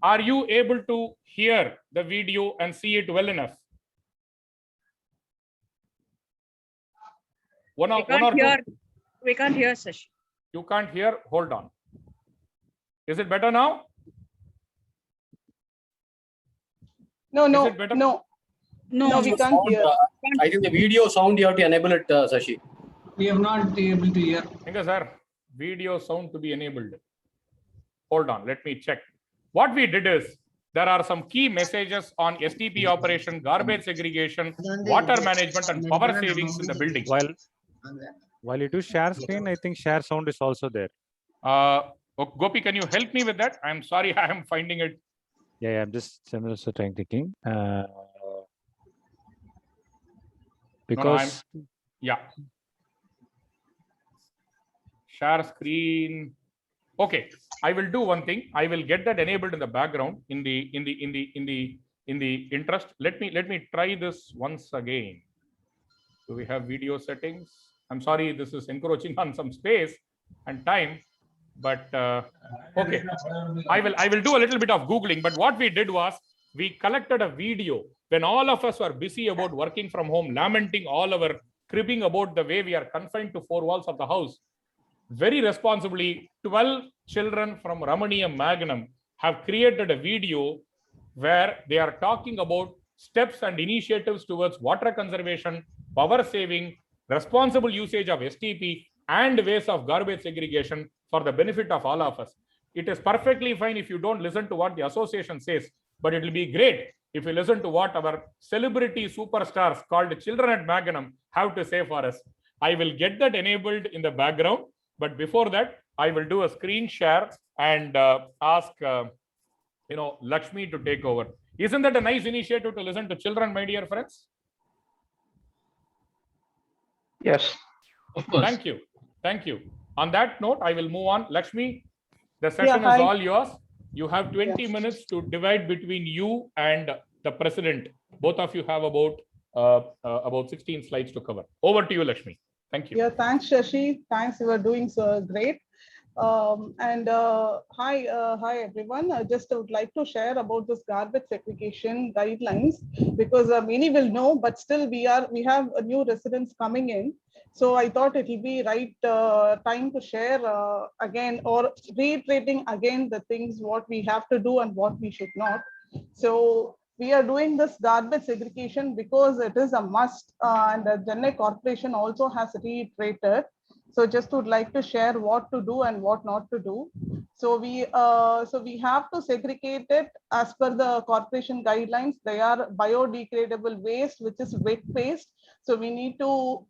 Are you able to hear the video and see it well enough? We can't hear, Sashi. You can't hear? Hold on. Is it better now? No, Is it better? no, we can't hear. I think the video sound you have to enable it, Sashi. We have not been able to hear. Thank you, sir. Video sound to be enabled. Hold on, let me check. What we did is, there are some key messages on STP operation, garbage segregation, water management, and power savings in the building. While you do share screen, I think share sound is also there. Gopi, can you help me with that? I'm sorry, I am finding it. Yeah, I'm also trying thinking. Because yeah. Share screen. Okay, I will do one thing. I will get that enabled in the background in the interest. Let me try this once again. Do we have video settings? I'm sorry, this is encroaching on some space and time, but okay. I will do a little bit of Googling, but what we did was we collected a video when all of us were busy about working from home, lamenting all our cribbing about the way we are confined to 4 walls of the house. Very responsibly, 12 children from Ramaniam Magnum have created a video where they are talking about steps and initiatives towards water conservation, power saving, responsible usage of STP, and ways of garbage segregation for the benefit of all of us. It is perfectly fine if you don't listen to what the association says, but it will be great if you listen to what our celebrity superstars called Children at Magnum have to say for us. I will get that enabled in the background. But before that, I will do a screen share and ask Lakshmi to take over. Isn't that a nice initiative to listen to children, my dear friends? Yes, of course. Thank you. Thank you. On that note, I will move on. Lakshmi, the Yeah, session is hi. all yours. You have 20 Yeah. minutes to divide between you and the president. Both of you have about 16 slides to cover. Over to you, Lakshmi. Thank you. Yeah, thanks, Shashi. Thanks, you are doing so great. Hi everyone. I just would like to share about this garbage segregation guidelines because many will know, but still we have new residents coming in. So I thought it will be right time to share again or reiterating again the things what we have to do and what we should not. So we are doing this garbage segregation because it is a must, and the Chennai Corporation also has reiterated. So just would like to share what to do and what not to do. So we have to segregate it as per the corporation guidelines. They are biodegradable waste, which is wet waste. So we need to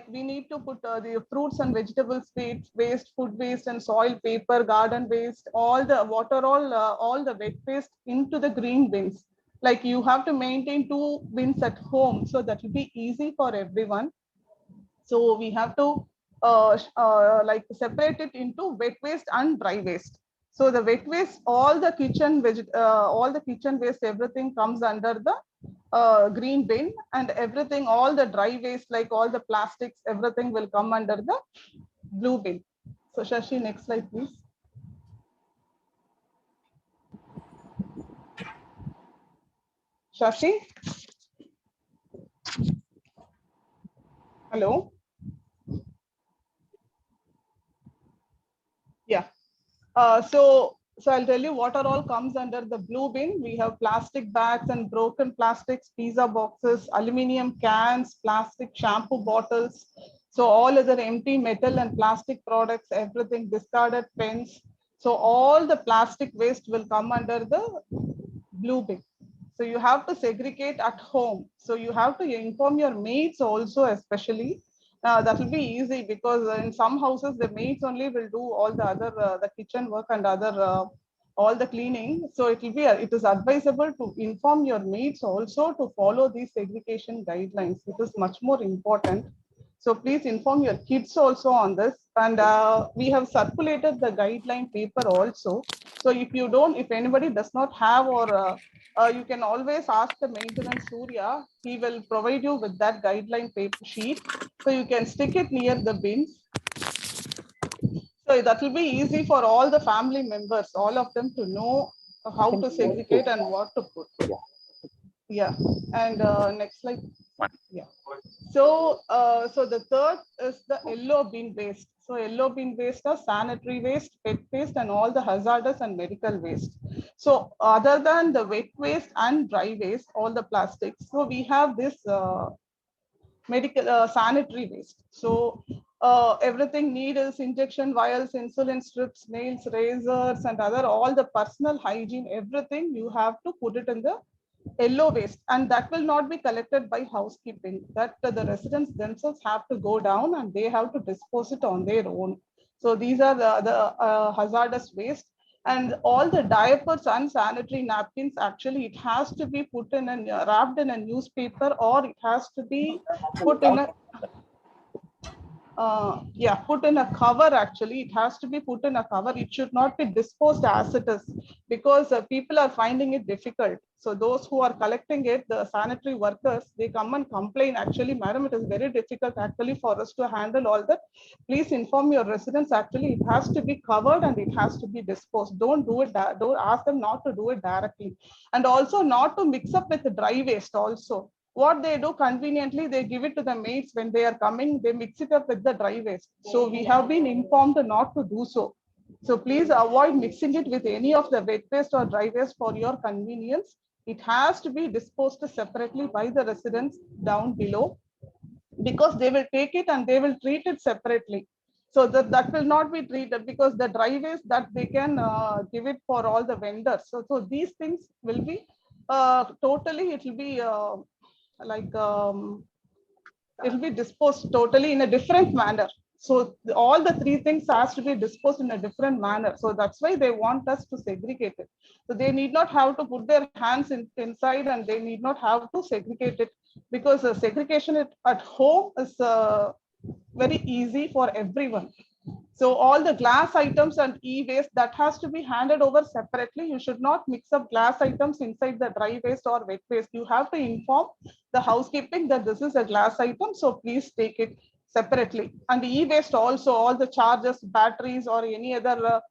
we need to put the fruits and vegetables waste, food waste, and soil, paper, garden waste, all the all the wet waste into the green bins. Like you have to maintain 2 bins at home, so that will be easy for everyone. So we have to separate it into wet waste and dry waste. So the wet waste, all the kitchen waste, everything comes under the green bin, and everything, all the dry waste, like all the plastics, everything will come under the blue bin. So Shashi, next slide, please. Shashi? Hello? Yeah. So I'll tell you what are all comes under the blue bin. We have plastic bags and broken plastics, pizza boxes, aluminum cans, plastic shampoo bottles. So all other empty metal and plastic products, everything, discarded pens. So all the plastic waste will come under the blue bin. So you have to segregate at home. So you have to inform your maids also, especially. That will be easy because in some houses the maids only will do all the other the kitchen work and other all the cleaning. So it is advisable to inform your maids also to follow these segregation guidelines. It is much more important. So please inform your kids also on this. And we have circulated the guideline paper also. So if anybody does not have, or you can always ask the maintenance Surya. He will provide you with that guideline paper sheet. So you can stick it near the bins. So that will be easy for all the family members, all of them, to know how to segregate and what to put. Yeah. And next slide. Yeah. So the third is the yellow bin waste. So yellow bin waste are sanitary waste, pet waste, and all the hazardous and medical waste. So other than the wet waste and dry waste, all the plastics. So we have this medical sanitary waste. So everything, needles, injection vials, insulin strips, nails, razors, and other, all the personal hygiene, everything you have to put it in the yellow waste, and that will not be collected by housekeeping. That the residents themselves have to go down and they have to dispose it on their own. So these are the hazardous waste. And all the diapers and sanitary napkins, actually it has to be put in and wrapped in a newspaper, or it has to be put in a put in a cover. Actually it has to be put in a cover. It should not be disposed as it is, because people are finding it difficult. So those who are collecting it, the sanitary workers, they come and complain, actually madam, it is very difficult actually for us to handle all that. Please inform your residents, actually it has to be covered and it has to be disposed. Don't ask them not to do it directly. And also not to mix up with the dry waste also. What they do conveniently, they give it to the maids when they are coming, they mix it up with the dry waste. So we have been informed not to do so. So please avoid mixing it with any of the wet waste or dry waste for your convenience. It has to be disposed separately by the residents down below, because they will take it and they will treat it separately. So that will not be treated, because the dry waste that they can give it for all the vendors. So these things will be totally, it will be like it will be disposed totally in a different manner. So all the three things has to be disposed in a different manner. So that's why they want us to segregate it. So they need not have to put their hands inside, and they need not have to segregate it, because segregation at home is very easy for everyone. So all the glass items and e-waste, that has to be handed over separately. You should not mix up glass items inside the dry waste or wet waste. You have to inform the housekeeping that this is a glass item, so please take it separately. And e-waste also, all the chargers, batteries, or any other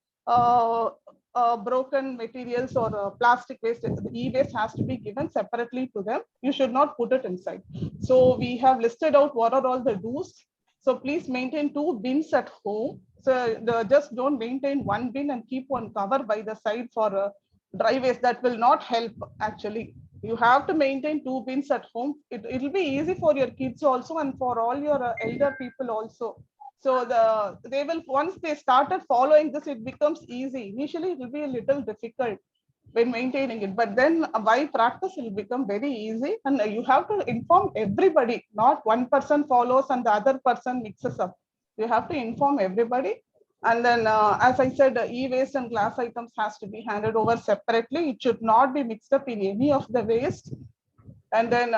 broken materials or plastic waste, the e-waste has to be given separately to them. You should not put it inside. So we have listed out what are all the do's. So please maintain 2 bins at home. So just don't maintain 1 bin and keep one cover by the side for dry waste. That will not help actually. You have to maintain 2 bins at home. It will be easy for your kids also, and for all your elder people also. So they will, once they started following this, it becomes easy. Initially, it will be a little difficult when maintaining it, but then by practice it will become very easy. And you have to inform everybody, not one person follows and the other person mixes up. You have to inform everybody. And then as I said, e-waste and glass items has to be handed over separately. It should not be mixed up in any of the waste. And then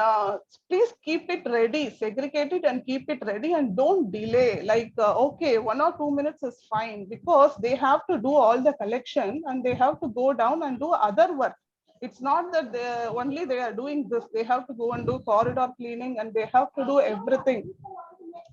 please keep it ready, segregate it and keep it ready, and don't delay. Like, okay, 1 or 2 minutes is fine, because they have to do all the collection and they have to go down and do other work. It's not that they are doing this. They have to go and do corridor cleaning, and they have to do everything.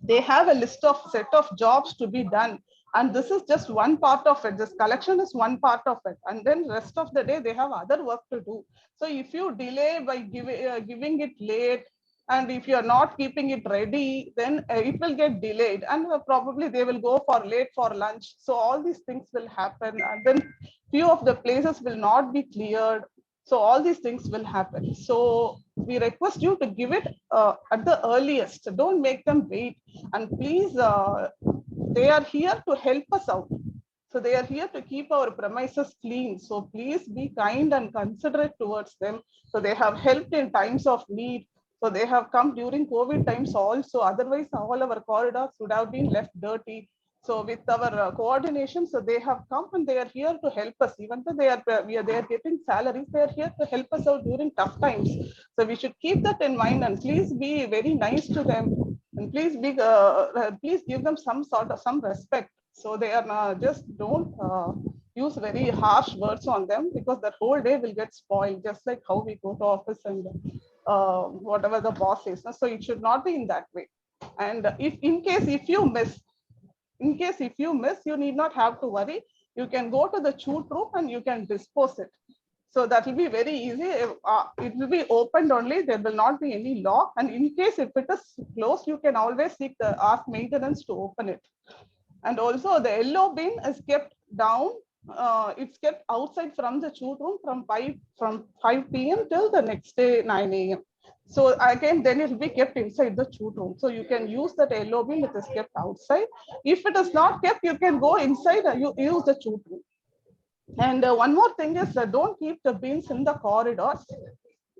They have a list of set of jobs to be done. And this is just one part of it. This collection is one part of it. And then rest of the day, they have other work to do. So if you delay by giving it late, and if you're not keeping it ready, then it will get delayed. And probably they will go for late for lunch. So all these things will happen. And then few of the places will not be cleared. So all these things will happen. So we request you to give it at the earliest. Don't make them wait. And please, they are here to help us out. So they are here to keep our premises clean. So please be kind and considerate towards them. So they have helped in times of need. So they have come during COVID times also. Otherwise, all our corridors would have been left dirty. So with our coordination, so they have come and they are here to help us. Even though they are getting salaries, they are here to help us out during tough times. So we should keep that in mind, and please be very nice to them, and please give them some respect. So they are just don't use very harsh words on them, because that whole day will get spoiled, just like how we go to office and whatever the boss is. So it should not be in that way. And if you miss, you need not have to worry. You can go to the chute room and you can dispose it. So that will be very easy. It will be opened only. There will not be any lock. And in case if it is closed, you can always ask maintenance to open it. And also the yellow bin is kept down. It's kept outside from the chute room from 5 p.m. till the next day 9 a.m. So again, then it will be kept inside the chute room. So you can use that yellow bin that is kept outside. If it is not kept, you can go inside and you use the chute room. And one more thing is don't keep the bins in the corridors.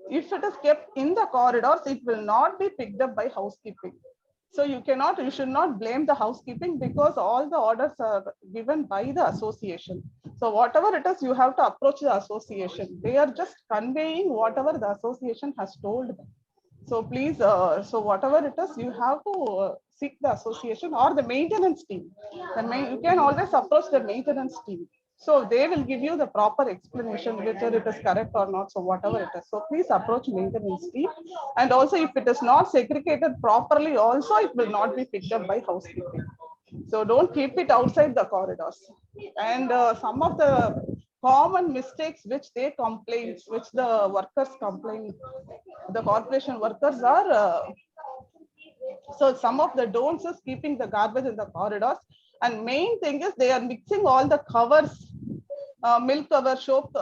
If it is kept in the corridors, it will not be picked up by housekeeping. So you should not blame the housekeeping, because all the orders are given by the association. So whatever it is, you have to approach the association. They are just conveying whatever the association has told them. So please, so whatever it is, you have to seek the association or the maintenance team. You can always approach the maintenance team. So they will give you the proper explanation whether it is correct or not. So whatever it is. So please approach maintenance team. And also if it is not segregated properly, also it will not be picked up by housekeeping. So don't keep it outside the corridors. And some of the common mistakes which the workers complain, the corporation workers are, so some of the don'ts is keeping the garbage in the corridors. And main thing is they are mixing all the covers, milk cover, soap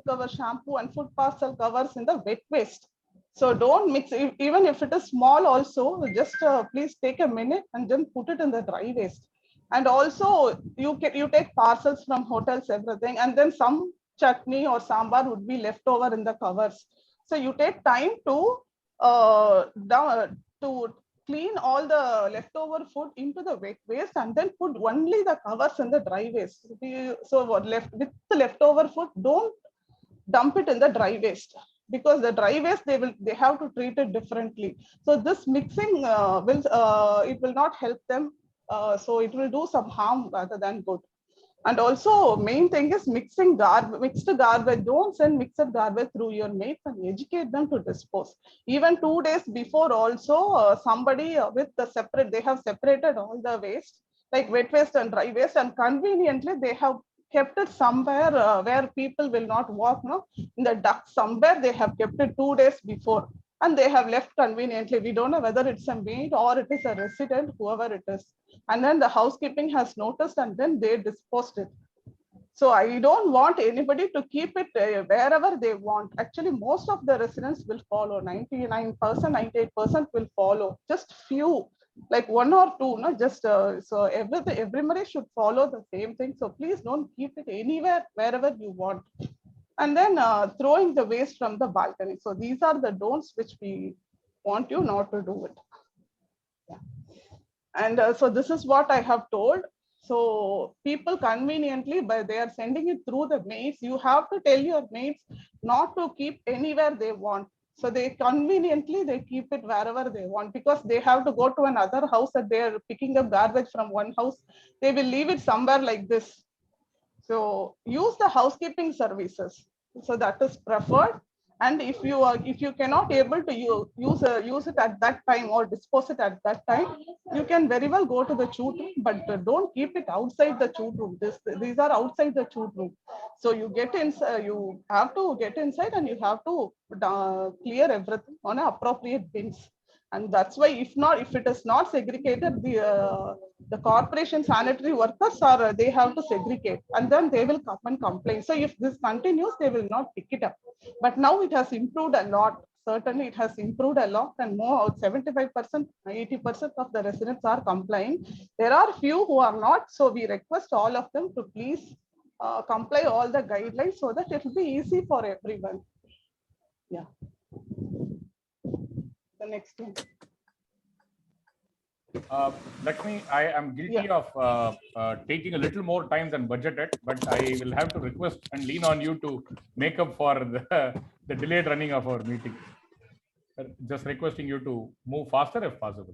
cover, shampoo and food parcel covers in the wet waste. So don't mix, even if it is small also, just please take a minute and then put it in the dry waste. And also you take parcels from hotels, everything, and then some chutney or sambar would be left over in the covers. So you take time to down to clean all the leftover food into the wet waste and then put only the covers in the dry waste. So what left with the leftover food, don't dump it in the dry waste, because the dry waste they have to treat it differently. So this mixing it will not help them. So it will do some harm rather than good. And also main thing is mixed garbage. Don't send mixed garbage through your mates and educate them to dispose. Even 2 days before also somebody with the separate, they have separated all the waste like wet waste and dry waste, and conveniently they have kept it somewhere where people will not walk, no, in the duct somewhere they have kept it 2 days before, and they have left conveniently. We don't know whether it's a maid or it is a resident, whoever it is. And then the housekeeping has noticed and then they disposed it. So I don't want anybody to keep it wherever they want. Actually, most of the residents will follow. 99%, 98% will follow. Just few, like 1 or 2, no, just so everybody should follow the same thing. So please don't keep it anywhere, wherever you want. And then throwing the waste from the balcony. So these are the don'ts which we want you not to do it. Yeah. And so this is what I have told. So people conveniently, but they are sending it through the maids. You have to tell your maids not to keep anywhere they want. So they conveniently, they keep it wherever they want, because they have to go to another house and they are picking up garbage from one house. They will leave it somewhere like this. So use the housekeeping services. So that is preferred. And if you cannot able to use it at that time or dispose it at that time, you can very well go to the chute room, but don't keep it outside the chute room. These are outside the chute room. So you get in, you have to get inside and you have to clear everything on appropriate bins. And that's why if it is not segregated, the corporation sanitary workers they have to segregate, and then they will come and complain. So if this continues, they will not pick it up. But now it has improved a lot. Certainly it has improved a lot, and more 75%, 80% of the residents are complying. There are few who are not. So we request all of them to please comply all the guidelines so that it will be easy for everyone. Yeah. The next one. Lakshmi, I am guilty of taking a little more time than budgeted, but I will have to request and lean on you to make up for the delayed running of our meeting. Just requesting you to move faster if possible.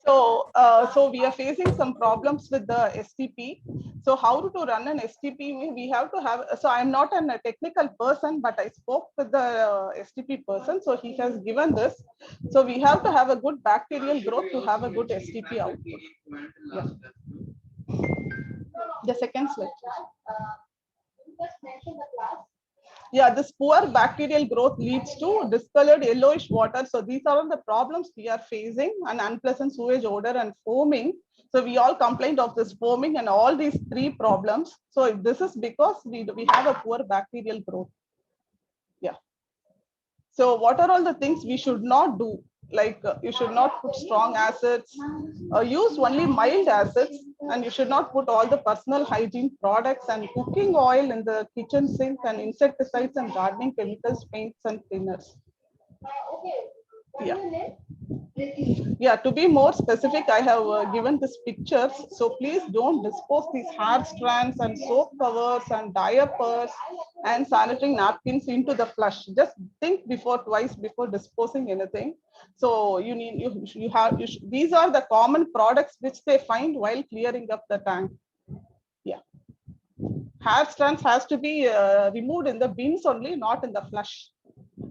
So we are facing some problems with the STP. So how to run an STP? We have to have. So I'm not a technical person, but I spoke with the STP person. So he has given this. So we have to have a good bacterial growth to have a good STP output. Yeah. The second slide. Yeah, this poor bacterial growth leads to discolored yellowish water. So these are all the problems we are facing: an unpleasant sewage odor and foaming. So we all complained of this foaming and all these 3 problems. So this is because we have a poor bacterial growth. Yeah. So what are all the things we should not do? Like you should not put strong acids, use only mild acids, and you should not put all the personal hygiene products and cooking oil in the kitchen sink, and insecticides and gardening chemicals, paints and cleaners. Yeah, to be more specific, I have given this pictures. So please don't dispose these hair strands and soap covers and diapers and sanitary napkins into the flush. Just think twice before disposing anything. So these are the common products which they find while clearing up the tank. Yeah. Hair strands has to be removed in the bins only, not in the flush.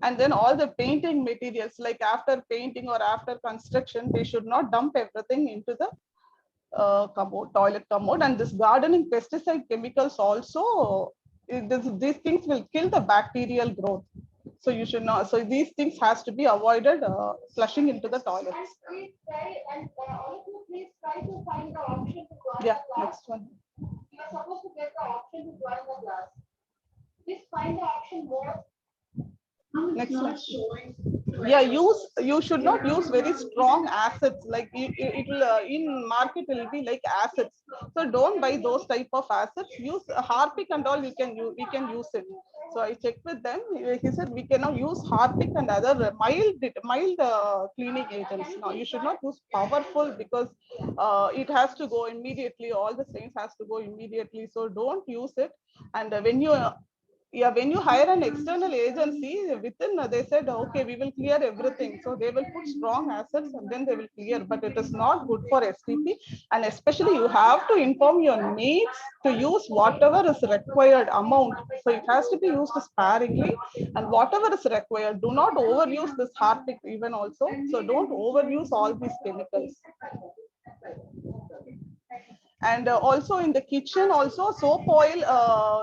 And then all the painting materials, like after painting or after construction, they should not dump everything into the toilet commode. And this gardening pesticide chemicals also, these things will kill the bacterial growth. So you should not. So these things has to be avoided flushing into the toilets. Yeah, next one. You are supposed to get the option to join the class. Please find the option more. Next one. Yeah, you should not use very strong acids. Like it will in market it will be like acids. So don't buy those type of acids. Use Harpic and all. We can use it. So I checked with them. He said we cannot use Harpic and other mild cleaning agents. Now you should not use powerful because it has to go immediately. All the stains has to go immediately. So don't use it. And when you hire an external agency, within they said, okay, we will clear everything. So they will put strong assets and then they will clear. But it is not good for STP. And especially you have to inform your needs to use whatever is required amount. So it has to be used sparingly, and whatever is required. Do not overuse this Harpic even also. So don't overuse all these chemicals. And also in the kitchen, also soap oil,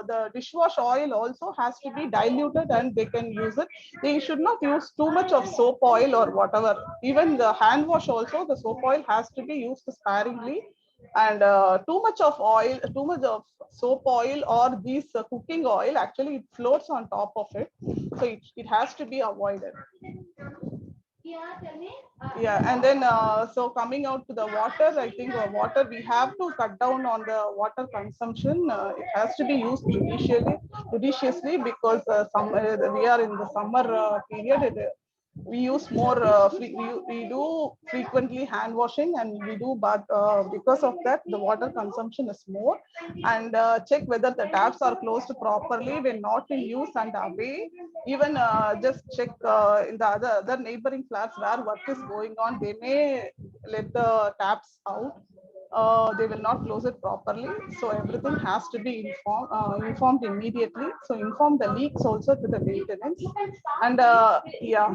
the dishwash oil also has to be diluted and they can use it. They should not use too much of soap oil or whatever. Even the hand wash also, the soap oil has to be used sparingly. And too much of oil, too much of soap oil or this cooking oil, actually it floats on top of it. So it has to be avoided. Yeah, and then so coming out to the water, I think water, we have to cut down on the water consumption. It has to be used judiciously because we are in the summer period. We use more, we do frequently hand washing and we do, but because of that, the water consumption is more. And check whether the taps are closed properly when not in use and away. Even just check in the other neighboring flats where work is going on, they may let the taps out. They will not close it properly. So everything has to be informed immediately. So inform the leaks also to the maintenance. And yeah,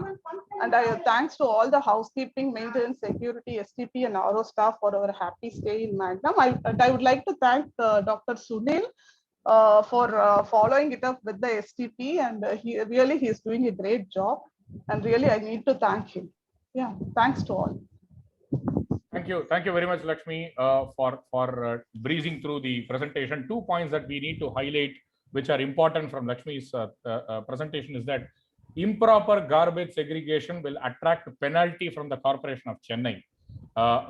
and thanks to all the housekeeping, maintenance, security, STP and RO staff for our happy stay in Magnum. I would like to thank Dr. Sunil for following it up with the STP, and he is doing a great job. And really, I need to thank him. Yeah, thanks to all. Thank you very much, Lakshmi, for breezing through the presentation. 2 points that we need to highlight, which are important from Lakshmi's presentation, is that improper garbage segregation will attract penalty from the Corporation of Chennai.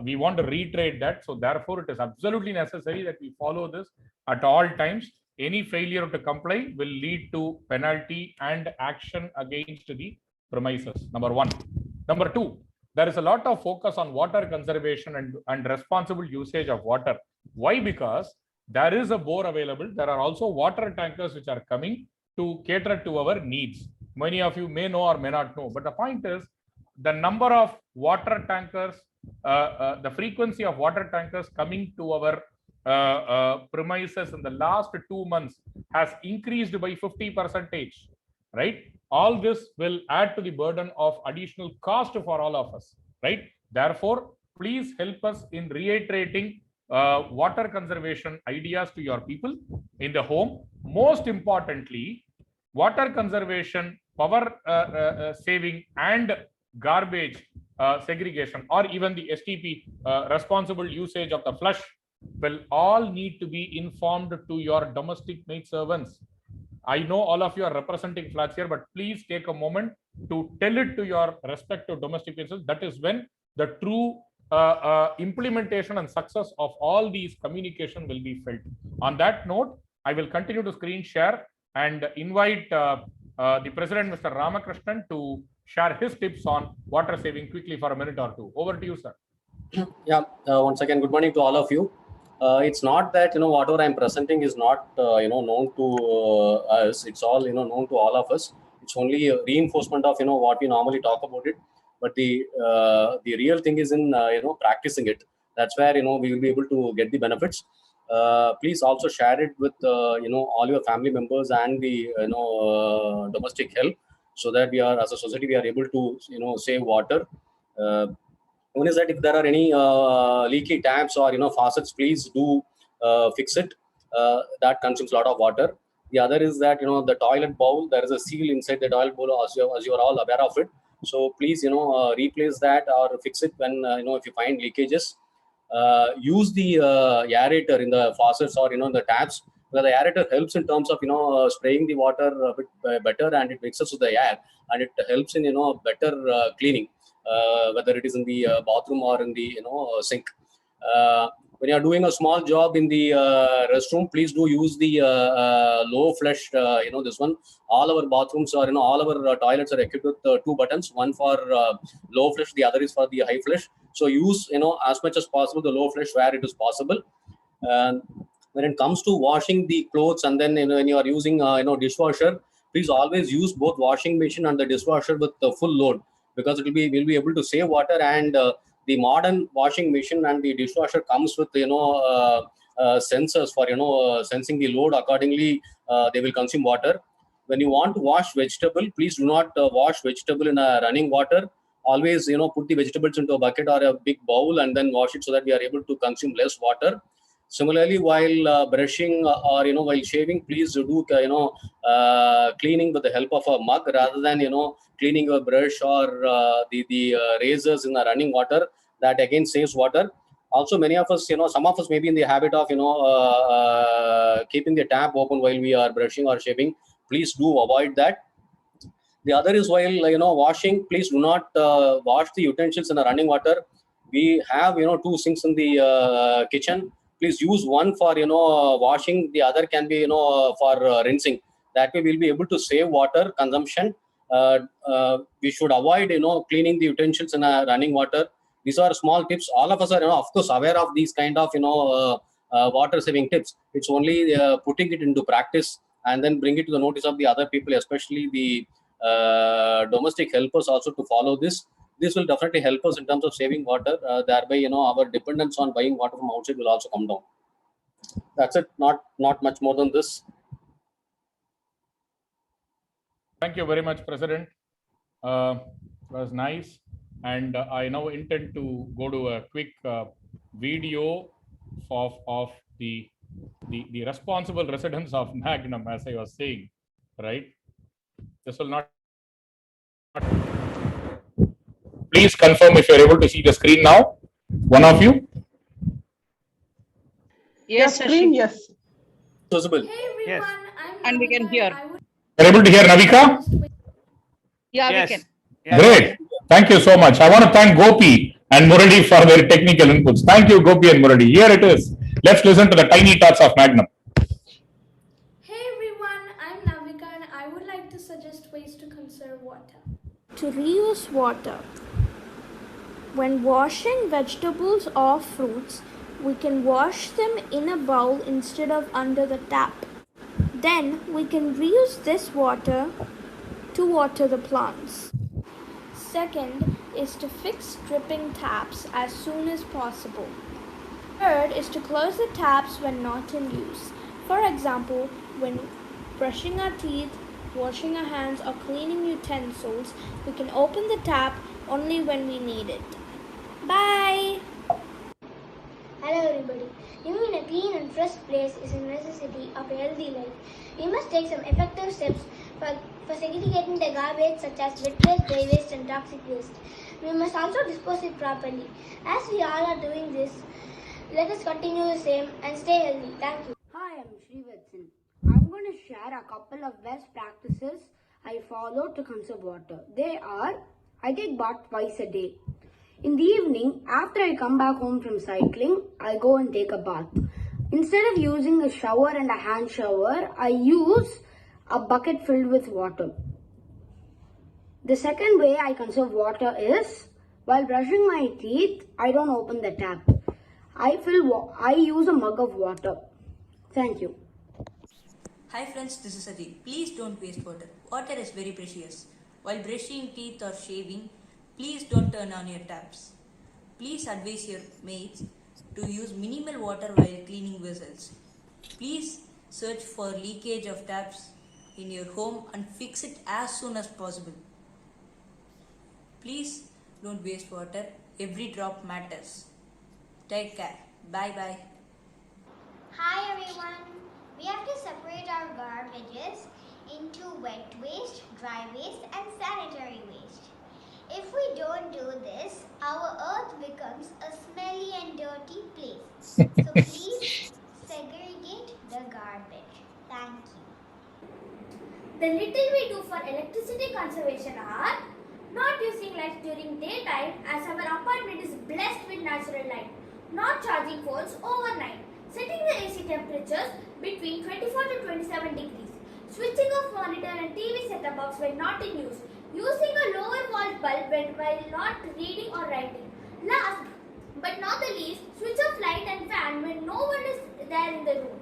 We want to reiterate that. So therefore, it is absolutely necessary that we follow this at all times. Any failure to comply will lead to penalty and action against the premises. Number one. Number two, there is a lot of focus on water conservation and responsible usage of water. Why? Because there is a bore available. There are also water tankers which are coming to cater to our needs. Many of you may know or may not know, but the point is the number of water tankers, the frequency of water tankers coming to our premises in the last 2 months has increased by 50%, right? All this will add to the burden of additional cost for all of us, right? Therefore, please help us in reiterating water conservation ideas to your people in the home. Most importantly, water conservation, power saving and garbage segregation, or even the STP, responsible usage of the flush, will all need to be informed to your domestic maid servants. I know all of you are representing flats here, but please take a moment to tell it to your respective domestic places. That is when the true implementation and success of all these communication will be felt. On that note, I will continue to screen share and invite the President, Mr. Ramakrishnan, to share his tips on water saving quickly for a minute or two. Over to you, sir. Yeah, once again, good morning to all of you. It's not that, whatever I'm presenting is not, known to us. It's all, known to all of us. It's only a reinforcement of, what we normally talk about it. But the real thing is in, practicing it. That's where, we will be able to get the benefits. Please also share it with, all your family members and the, domestic help, so that we are, as a society, we are able to, save water. One is that if there are any leaky taps or faucets, please do fix it. That consumes a lot of water. The other is that the toilet bowl, there is a seal inside the toilet bowl, as you are all aware of it. So please replace that or fix it when if you find leakages. Use the aerator in the faucets or the taps, where the aerator helps in terms of spraying the water a bit better, and it mixes with the air, and it helps in better cleaning. Whether it is in the bathroom or in the sink. when you are doing a small job in the restroom, please do use the low flush. This one. All our bathrooms are, all our toilets are equipped with 2 buttons. One for low flush, the other is for the high flush. So use, as much as possible the low flush where it is possible. And when it comes to washing the clothes, and then when you are using dishwasher, please always use both washing machine and the dishwasher with the full load, because we'll be able to save water. And the modern washing machine and the dishwasher comes with sensors for sensing the load. Accordingly, they will consume water. When you want to wash vegetable, please do not wash vegetable in a running water. Always put the vegetables into a bucket or a big bowl and then wash it, so that we are able to consume less water. Similarly, while brushing or while shaving, please do cleaning with the help of a mug, rather than cleaning your brush or the razors in the running water. That again saves water. Also, many of us, some of us may be in the habit of keeping the tap open while we are brushing or shaving. Please do avoid that. The other is, while washing, please do not wash the utensils in the running water. We have 2 sinks in the kitchen. Please use one for washing. The other can be for rinsing. That way we'll be able to save water consumption. We should avoid cleaning the utensils in a running water. These are small tips. All of us are of course aware of these kind of water saving tips. It's only putting it into practice and then bring it to the notice of the other people, especially the domestic helpers, also to follow this. This will definitely help us in terms of saving water. Thereby, our dependence on buying water from outside will also come down. That's it. Not much more than this. Thank you very much, President. It was nice. And I now intend to go to a quick video of the responsible residents of Magnum, as I was saying, right? This will not. Please confirm if you're able to see the screen now. One of you? Yes, screen, yes. Visible. Hey everyone, Yes. I'm And we can Navika, hear. I would You're able to hear Navika? Yeah, Yes. we can. Yes. Great. Thank you so much. I want to thank Gopi and Murali for their technical inputs. Thank you, Gopi and Murali. Here it is. Let's listen to the tiny tots of Magnum. Hey everyone, I'm Navika and I would like to suggest ways to conserve water. To reuse water. When washing vegetables or fruits, we can wash them in a bowl instead of under the tap. Then we can reuse this water to water the plants. Second is to fix dripping taps as soon as possible. Third is to close the taps when not in use. For example, when brushing our teeth, washing our hands, or cleaning utensils, we can open the tap only when we need it. Bye! Hello everybody. Living in a clean and fresh place is a necessity of a healthy life. We must take some effective steps for segregating the garbage such as wet waste, dry waste and toxic waste. We must also dispose it properly. As we all are doing this, let us continue the same and stay healthy. Thank you. Hi, I'm Srivatsan. I'm going to share a couple of best practices I follow to conserve water. They are, I take bath twice a day. In the evening, after I come back home from cycling, I go and take a bath. Instead of using a shower and a hand shower, I use a bucket filled with water. The second way I conserve water is, while brushing my teeth, I don't open the tap. I use a mug of water. Thank you. Hi friends, this is Adi. Please don't waste water. Water is very precious. While brushing teeth or shaving, please don't turn on your taps. Please advise your mates to use minimal water while cleaning vessels. Please search for leakage of taps in your home and fix it as soon as possible. Please don't waste water. Every drop matters. Take care. Bye bye. Hi everyone. We have to separate our garbages into wet waste, dry waste and sanitary waste. If we don't do this, our earth becomes a smelly and dirty place. So please segregate the garbage. Thank you. The little we do for electricity conservation are not using lights during daytime, as our apartment is blessed with natural light. not charging phones overnight, setting the AC temperatures between 24 to 27 degrees, switching off monitor and TV set-top box when not in use, using a lower volt bulb while not reading or writing. Last but not the least, switch off light and fan when no one is there in the room.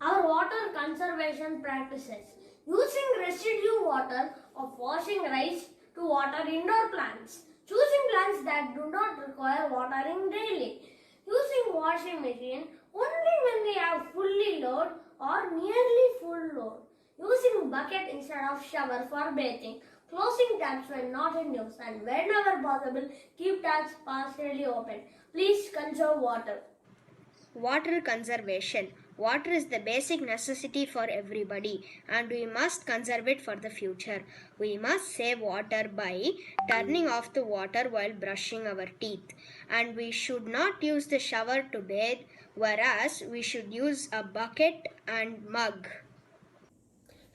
Our water conservation practices. Using residue water of washing rice to water indoor plants. Choosing plants that do not require watering daily. Using washing machine only when we have fully load or nearly full load. Using bucket instead of shower for bathing. Closing taps when not in use, and whenever possible, keep taps partially open. Please conserve water. Water conservation. Water is the basic necessity for everybody, and we must conserve it for the future. We must save water by turning off the water while brushing our teeth, and we should not use the shower to bathe, whereas we should use a bucket and mug.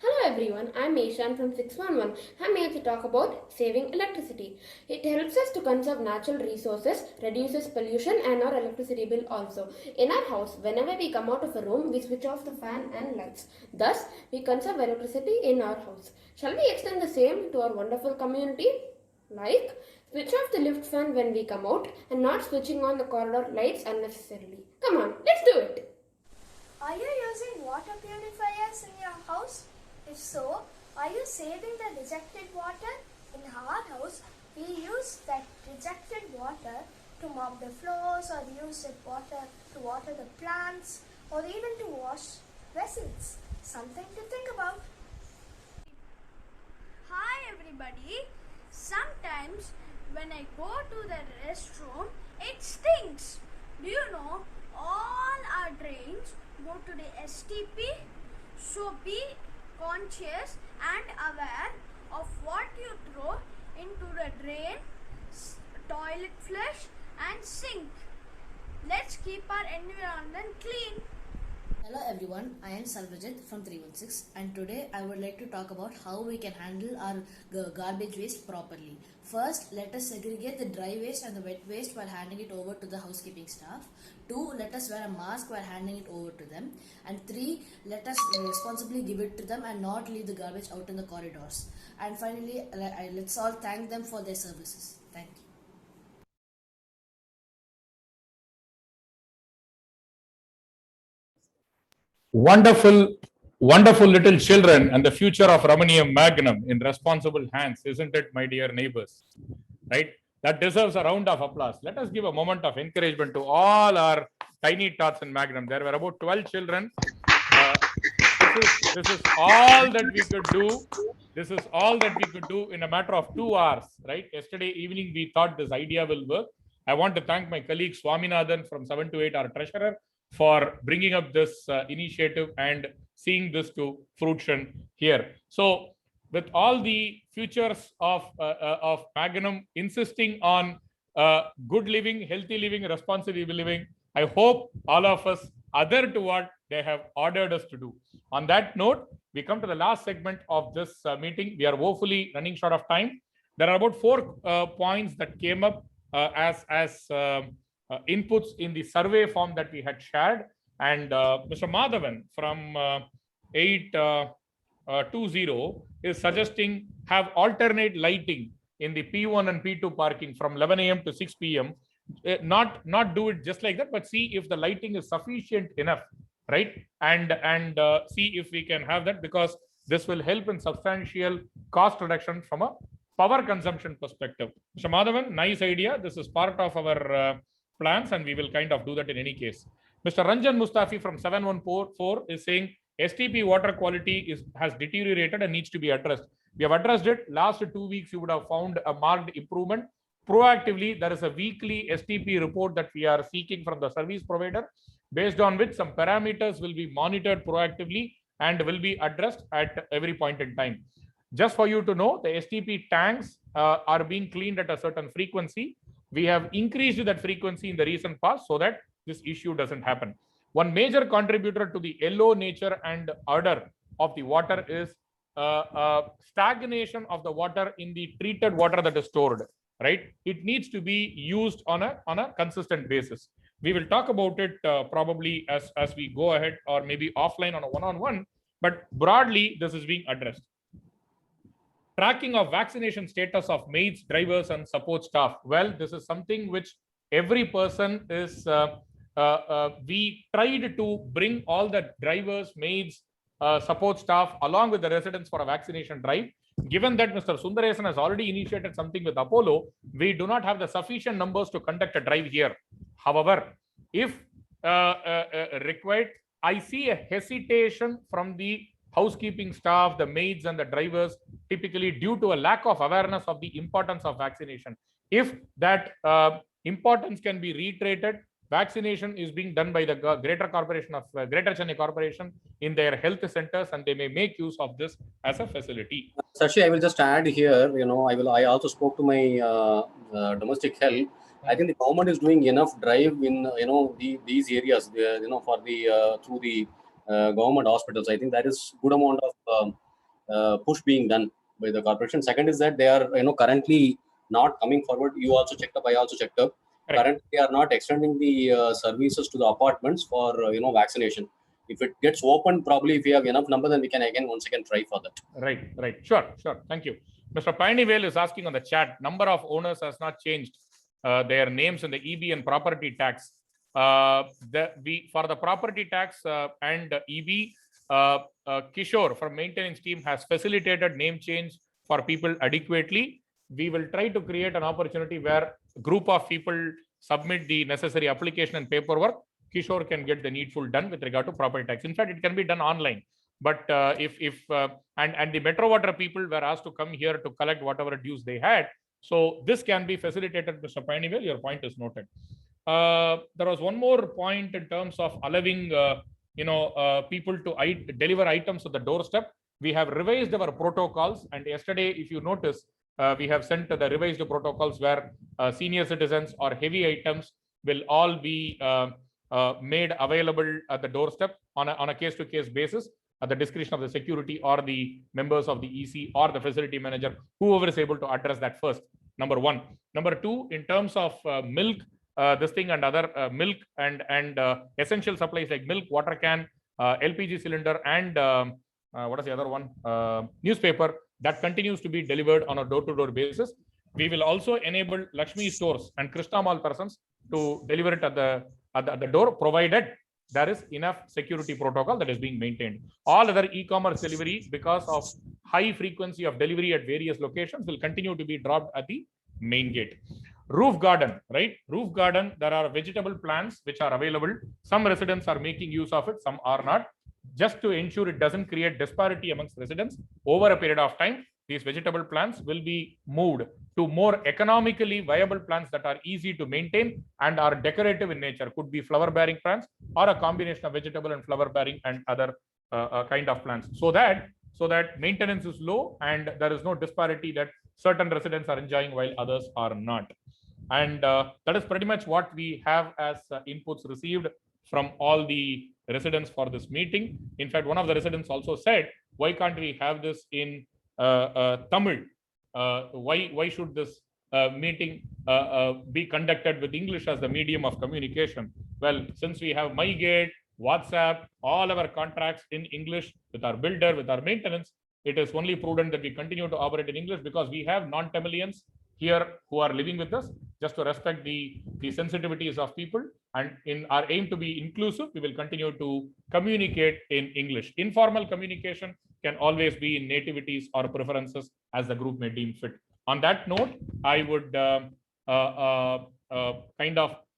Hello everyone, I'm Ishan from 611. I'm here to talk about saving electricity. It helps us to conserve natural resources, reduces pollution and our electricity bill also. In our house, whenever we come out of a room, we switch off the fan and lights. Thus, we conserve electricity in our house. Shall we extend the same to our wonderful community? Like, switch off the lift fan when we come out and not switching on the corridor lights unnecessarily. Come on, let's do it! Are you using water purifiers in your house? If so, are you saving the rejected water? In our house, we use that rejected water to mop the floors or use it water to water the plants or even to wash vessels. Something to think about. Hi everybody. Sometimes when I go to the restroom, it stinks. Do you know all our drains go to the STP? So be conscious and aware of what you throw into the drain, toilet flush and sink. Let's keep our environment clean. Hello everyone, I am Salvajit from 316 and today I would like to talk about how we can handle our garbage waste properly. First, let us segregate the dry waste and the wet waste while handing it over to the housekeeping staff. 2, let us wear a mask while handing it over to them. And 3, let us responsibly give it to them and not leave the garbage out in the corridors. And finally, let's all thank them for their services. Thank you. Wonderful, wonderful little children and the future of Ramanium Magnum in responsible hands, isn't it, my dear neighbors? Right? That deserves a round of applause. Let us give a moment of encouragement to all our tiny tots in Magnum. There were about 12 children. This is all that we could do. This is all that we could do in a matter of 2 hours, right? Yesterday evening, we thought this idea will work. I want to thank my colleague Swaminathan from 7 to 8, our treasurer, for bringing up this initiative and seeing this to fruition here. So with all the futures of Magnum insisting on good living, healthy living, responsible living, I hope all of us adhere to what they have ordered us to do. On that note, we come to the last segment of this meeting. We are woefully running short of time. There are about 4 points that came up as inputs in the survey form that we had shared, and Mr. Madhavan from 820 is suggesting have alternate lighting in the P1 and P2 parking from 11 a.m. to 6 p.m. Not do it just like that, but see if the lighting is sufficient enough, right? And see if we can have that, because this will help in substantial cost reduction from a power consumption perspective. Mr. Madhavan, nice idea. This is part of our plans, and we will kind of do that in any case. Mr. Ranjan Mustafi from 7144 is saying STP water quality has deteriorated and needs to be addressed. We have addressed it. Last 2 weeks, you would have found a marked improvement. Proactively, there is a weekly STP report that we are seeking from the service provider, based on which some parameters will be monitored proactively and will be addressed at every point in time. Just for you to know, the STP tanks are being cleaned at a certain frequency. We have increased that frequency in the recent past so that this issue doesn't happen. One major contributor to the yellow nature and odor of the water is stagnation of the water in the treated water that is stored. right? It needs to be used on a consistent basis. We will talk about it probably as we go ahead, or maybe offline on a one-on-one, but broadly this is being addressed. Tracking of vaccination status of maids, drivers, and support staff. Well, this is something which every person is, we tried to bring all the drivers, maids, support staff along with the residents for a vaccination drive. Given that Mr. Sundaresan has already initiated something with Apollo, we do not have the sufficient numbers to conduct a drive here. However, if required, I see a hesitation from the housekeeping staff, the maids and the drivers, typically due to a lack of awareness of the importance of vaccination. If that importance can be reiterated, vaccination is being done by the Greater Chennai Corporation in their health centers, and they may make use of this as a facility. Sashi, I will just add here, I also spoke to my domestic health. I think the government is doing enough drive in, these areas, for the, through the government hospitals. I think that is good amount of push being done by the corporation. Second is that they are, currently not coming forward. You also checked up, I also checked up. Correct. Currently, they are not extending the services to the apartments for, vaccination. If it gets open, probably if we have enough number, then we can once again try for that. Right. Sure. Thank you. Mr. Painivel is asking on the chat, number of owners has not changed their names in the EB and property tax. For the property tax and EB, Kishore from maintenance team has facilitated name change for people adequately. We will try to create an opportunity where a group of people submit the necessary application and paperwork. Kishore can get the needful done with regard to property tax. In fact, it can be done online. But and the Metro Water people were asked to come here to collect whatever dues they had. So this can be facilitated, Mr. Painivel. Your point is noted. There was one more point in terms of allowing people to deliver items at the doorstep. We have revised our protocols, and yesterday, if you notice, we have sent the revised protocols where senior citizens or heavy items will all be made available at the doorstep on a case-to-case basis at the discretion of the security or the members of the EC or the facility manager, whoever is able to address that first. Number one. Number two, in terms of milk, this thing and other milk and essential supplies like milk, water can, LPG cylinder, and what is the other one? Newspaper, that continues to be delivered on a door-to-door basis. We will also enable Lakshmi stores and Krishna Mall persons to deliver it at the door, provided there is enough security protocol that is being maintained. All other e-commerce delivery, because of high frequency of delivery at various locations, will continue to be dropped at the main gate. Roof garden, right? Roof garden, there are vegetable plants which are available. Some residents are making use of it, some are not. Just to ensure it doesn't create disparity amongst residents, over a period of time, these vegetable plants will be moved to more economically viable plants that are easy to maintain and are decorative in nature. Could be flower-bearing plants or a combination of vegetable and flower-bearing and other kind of plants, so that maintenance is low and there is no disparity that certain residents are enjoying while others are not. And that is pretty much what we have as inputs received from all the residents for this meeting. In fact, one of the residents also said, why can't we have this in Tamil? Why should this meeting be conducted with English as the medium of communication? Well, since we have MyGate, WhatsApp, all our contracts in English with our builder, with our maintenance, it is only prudent that we continue to operate in English, because we have non-Tamilians here who are living with us, just to respect the sensitivities of people. And in our aim to be inclusive, we will continue to communicate in English. Informal communication can always be in nativities or preferences as the group may deem fit. On that note, I would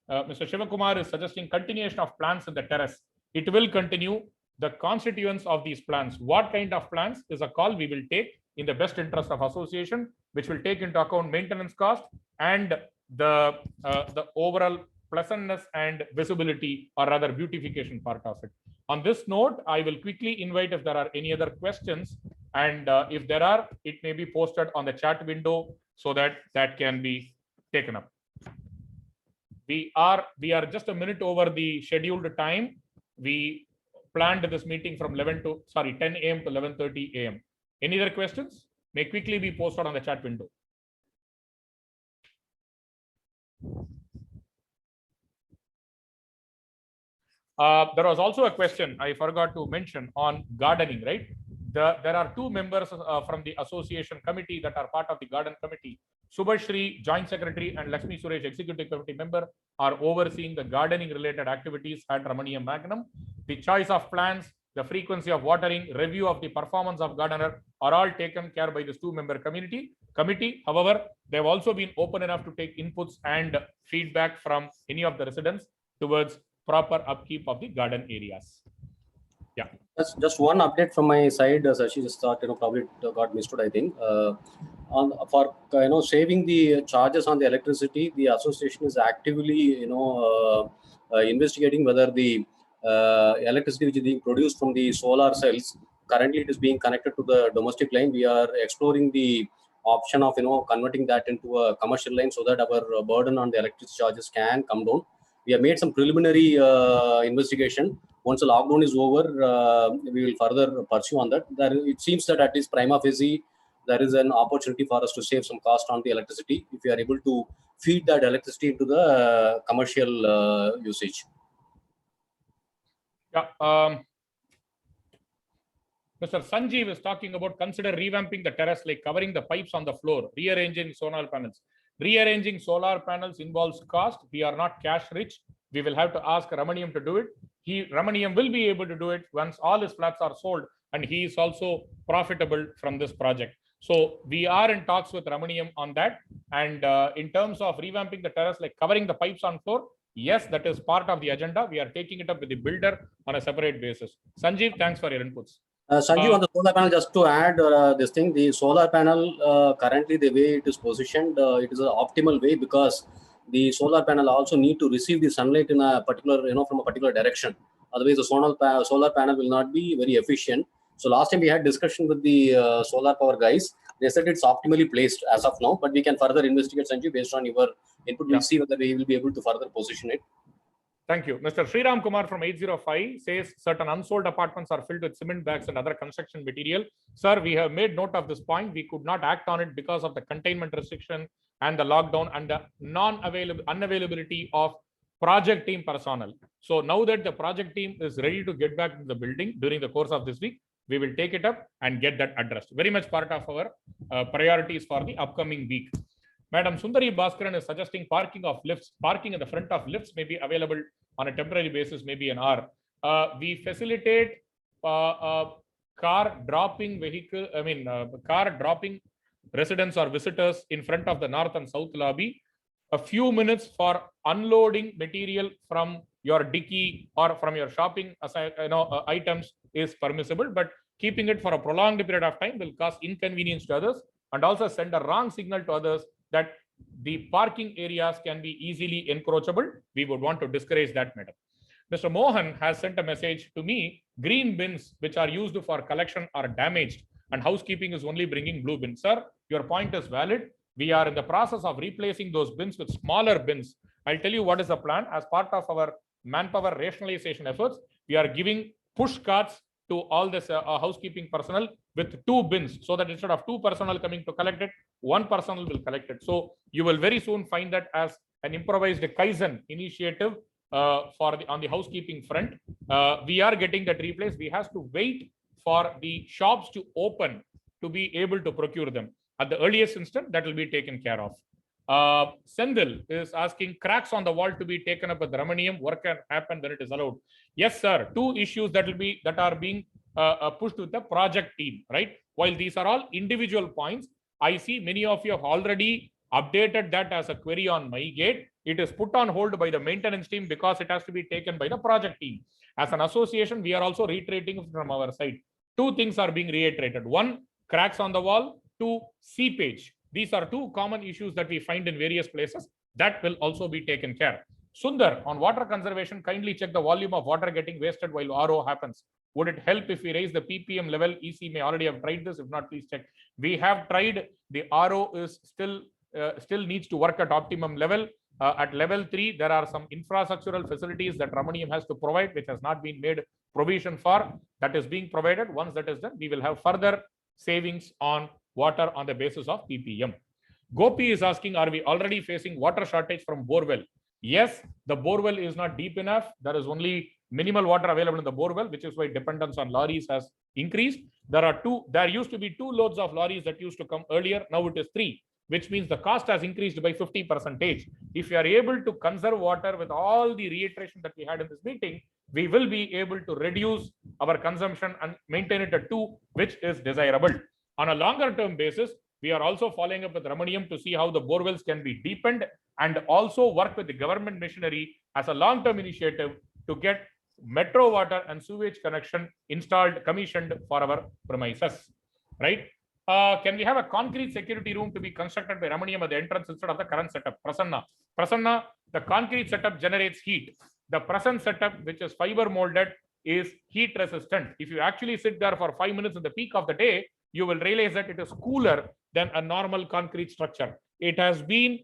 Mr. Shivakumar is suggesting continuation of plans in the terrace. It will continue. The constituents of these plans, what kind of plans, is a call we will take in the best interest of association, which will take into account maintenance cost and the overall pleasantness and visibility, or rather beautification part of it. On this note, I will quickly invite if there are any other questions, and if there are, it may be posted on the chat window so that can be taken up. We are just a minute over the scheduled time. We planned this meeting from 10 a.m. to 11:30 a.m. Any other questions? May quickly be posted on the chat window. There was also a question I forgot to mention on gardening, right? There are two members from the association committee that are part of the garden committee. Subhashri, Joint Secretary, and Lakshmi Suresh, Executive Committee member, are overseeing the gardening related activities at Ramaniam Magnum. The choice of plants, the frequency of watering, review of the performance of gardener are all taken care by this two-member committee. However, they have also been open enough to take inputs and feedback from any of the residents towards proper upkeep of the garden areas. Yeah. That's just one update from my side. Sashi just thought, probably it got missed, I think. For saving the charges on the electricity, the association is actively, investigating whether the electricity which is being produced from the solar cells, currently it is being connected to the domestic line. We are exploring the option of converting that into a commercial line so that our burden on the electricity charges can come down. We have made some preliminary investigation. Once the lockdown is over, we will further pursue on that. It seems that at least prima facie, there is an opportunity for us to save some cost on the electricity if we are able to feed that electricity into the commercial usage. Yeah. Mr. Sanjeev is talking about consider revamping the terrace, like covering the pipes on the floor, rearranging solar panels. Rearranging solar panels involves cost. We are not cash rich. We will have to ask Ramaniam to do it. Ramaniam will be able to do it once all his flats are sold, and he is also profitable from this project. So we are in talks with Ramaniam on that. And in terms of revamping the terrace, like covering the pipes on floor, yes, that is part of the agenda. We are taking it up with the builder on a separate basis. Sanjeev, thanks for your inputs. Sanjeev, on the solar panel, just to add this thing, the solar panel currently the way it is positioned, it is an optimal way because the solar panel also need to receive the sunlight in a particular, from a particular direction. Otherwise, the solar panel will not be very efficient. So last time we had discussion with the solar power guys. They said it's optimally placed as of now, but we can further investigate, Sanjeev, based on your input. We'll see whether we will be able to further position it. Thank you. Mr. Sriram Kumar from 805 says certain unsold apartments are filled with cement bags and other construction material. Sir, we have made note of this point. We could not act on it because of the containment restriction and the lockdown and the unavailability of project team personnel. So now that the project team is ready to get back to the building during the course of this week, we will take it up and get that addressed. Very much part of our priorities for the upcoming week. Madam Sundari Bhaskaran is suggesting parking of lifts. Parking in the front of lifts may be available on a temporary basis, maybe an hour. We facilitate car dropping residents or visitors in front of the north and south lobby. A few minutes for unloading material from your dicky or from your shopping items is permissible, but keeping it for a prolonged period of time will cause inconvenience to others and also send a wrong signal to others that the parking areas can be easily encroachable. We would want to discourage that, madam. Mr. Mohan has sent a message to me. Green bins which are used for collection are damaged and housekeeping is only bringing blue bins. Sir, your point is valid. We are in the process of replacing those bins with smaller bins. I'll tell you what is the plan. As part of our manpower rationalization efforts, we are giving push carts to all this housekeeping personnel with 2 bins, so that instead of 2 personnel coming to collect it, 1 personnel will collect it. So you will very soon find that as an improvised Kaizen initiative on the housekeeping front. We are getting that replaced. We have to wait for the shops to open to be able to procure them. At the earliest instant, that will be taken care of. Sendil is asking cracks on the wall to be taken up with Ramaniam. Work can happen when it is allowed. Yes, sir. 2 issues that are being pushed with the project team, right? While these are all individual points, I see many of you have already updated that as a query on MyGate. It is put on hold by the maintenance team because it has to be taken by the project team. As an association, we are also reiterating from our side. 2 things are being reiterated. 1, cracks on the wall. 2, seepage. These are 2 common issues that we find in various places. That will also be taken care. Sundar, on water conservation, kindly check the volume of water getting wasted while RO happens. Would it help if we raise the ppm level? EC may already have tried this. If not, please check. We have tried. The RO is still needs to work at optimum level. At level 3, there are some infrastructural facilities that Ramaniam has to provide, which has not been made provision for. That is being provided. Once that is done, we will have further savings on water on the basis of ppm. Gopi is asking, are we already facing water shortage from borewell? Yes, the borewell is not deep enough. There is only minimal water available in the borewell, which is why dependence on lorries has increased. There used to be 2 loads of lorries that used to come earlier. Now it is 3, which means the cost has increased by 50%. If you are able to conserve water with all the reiteration that we had in this meeting, we will be able to reduce our consumption and maintain it at 2, which is desirable. On a longer term basis, we are also following up with Ramaniam to see how the borewells can be deepened and also work with the government machinery as a long-term initiative to get metro water and sewage connection installed, commissioned for our premises, right? Can we have a concrete security room to be constructed by Ramaniam at the entrance instead of the current setup? Prasanna, the concrete setup generates heat. The present setup, which is fiber molded, is heat resistant. If you actually sit there for 5 minutes in the peak of the day, you will realize that it is cooler than a normal concrete structure. It has been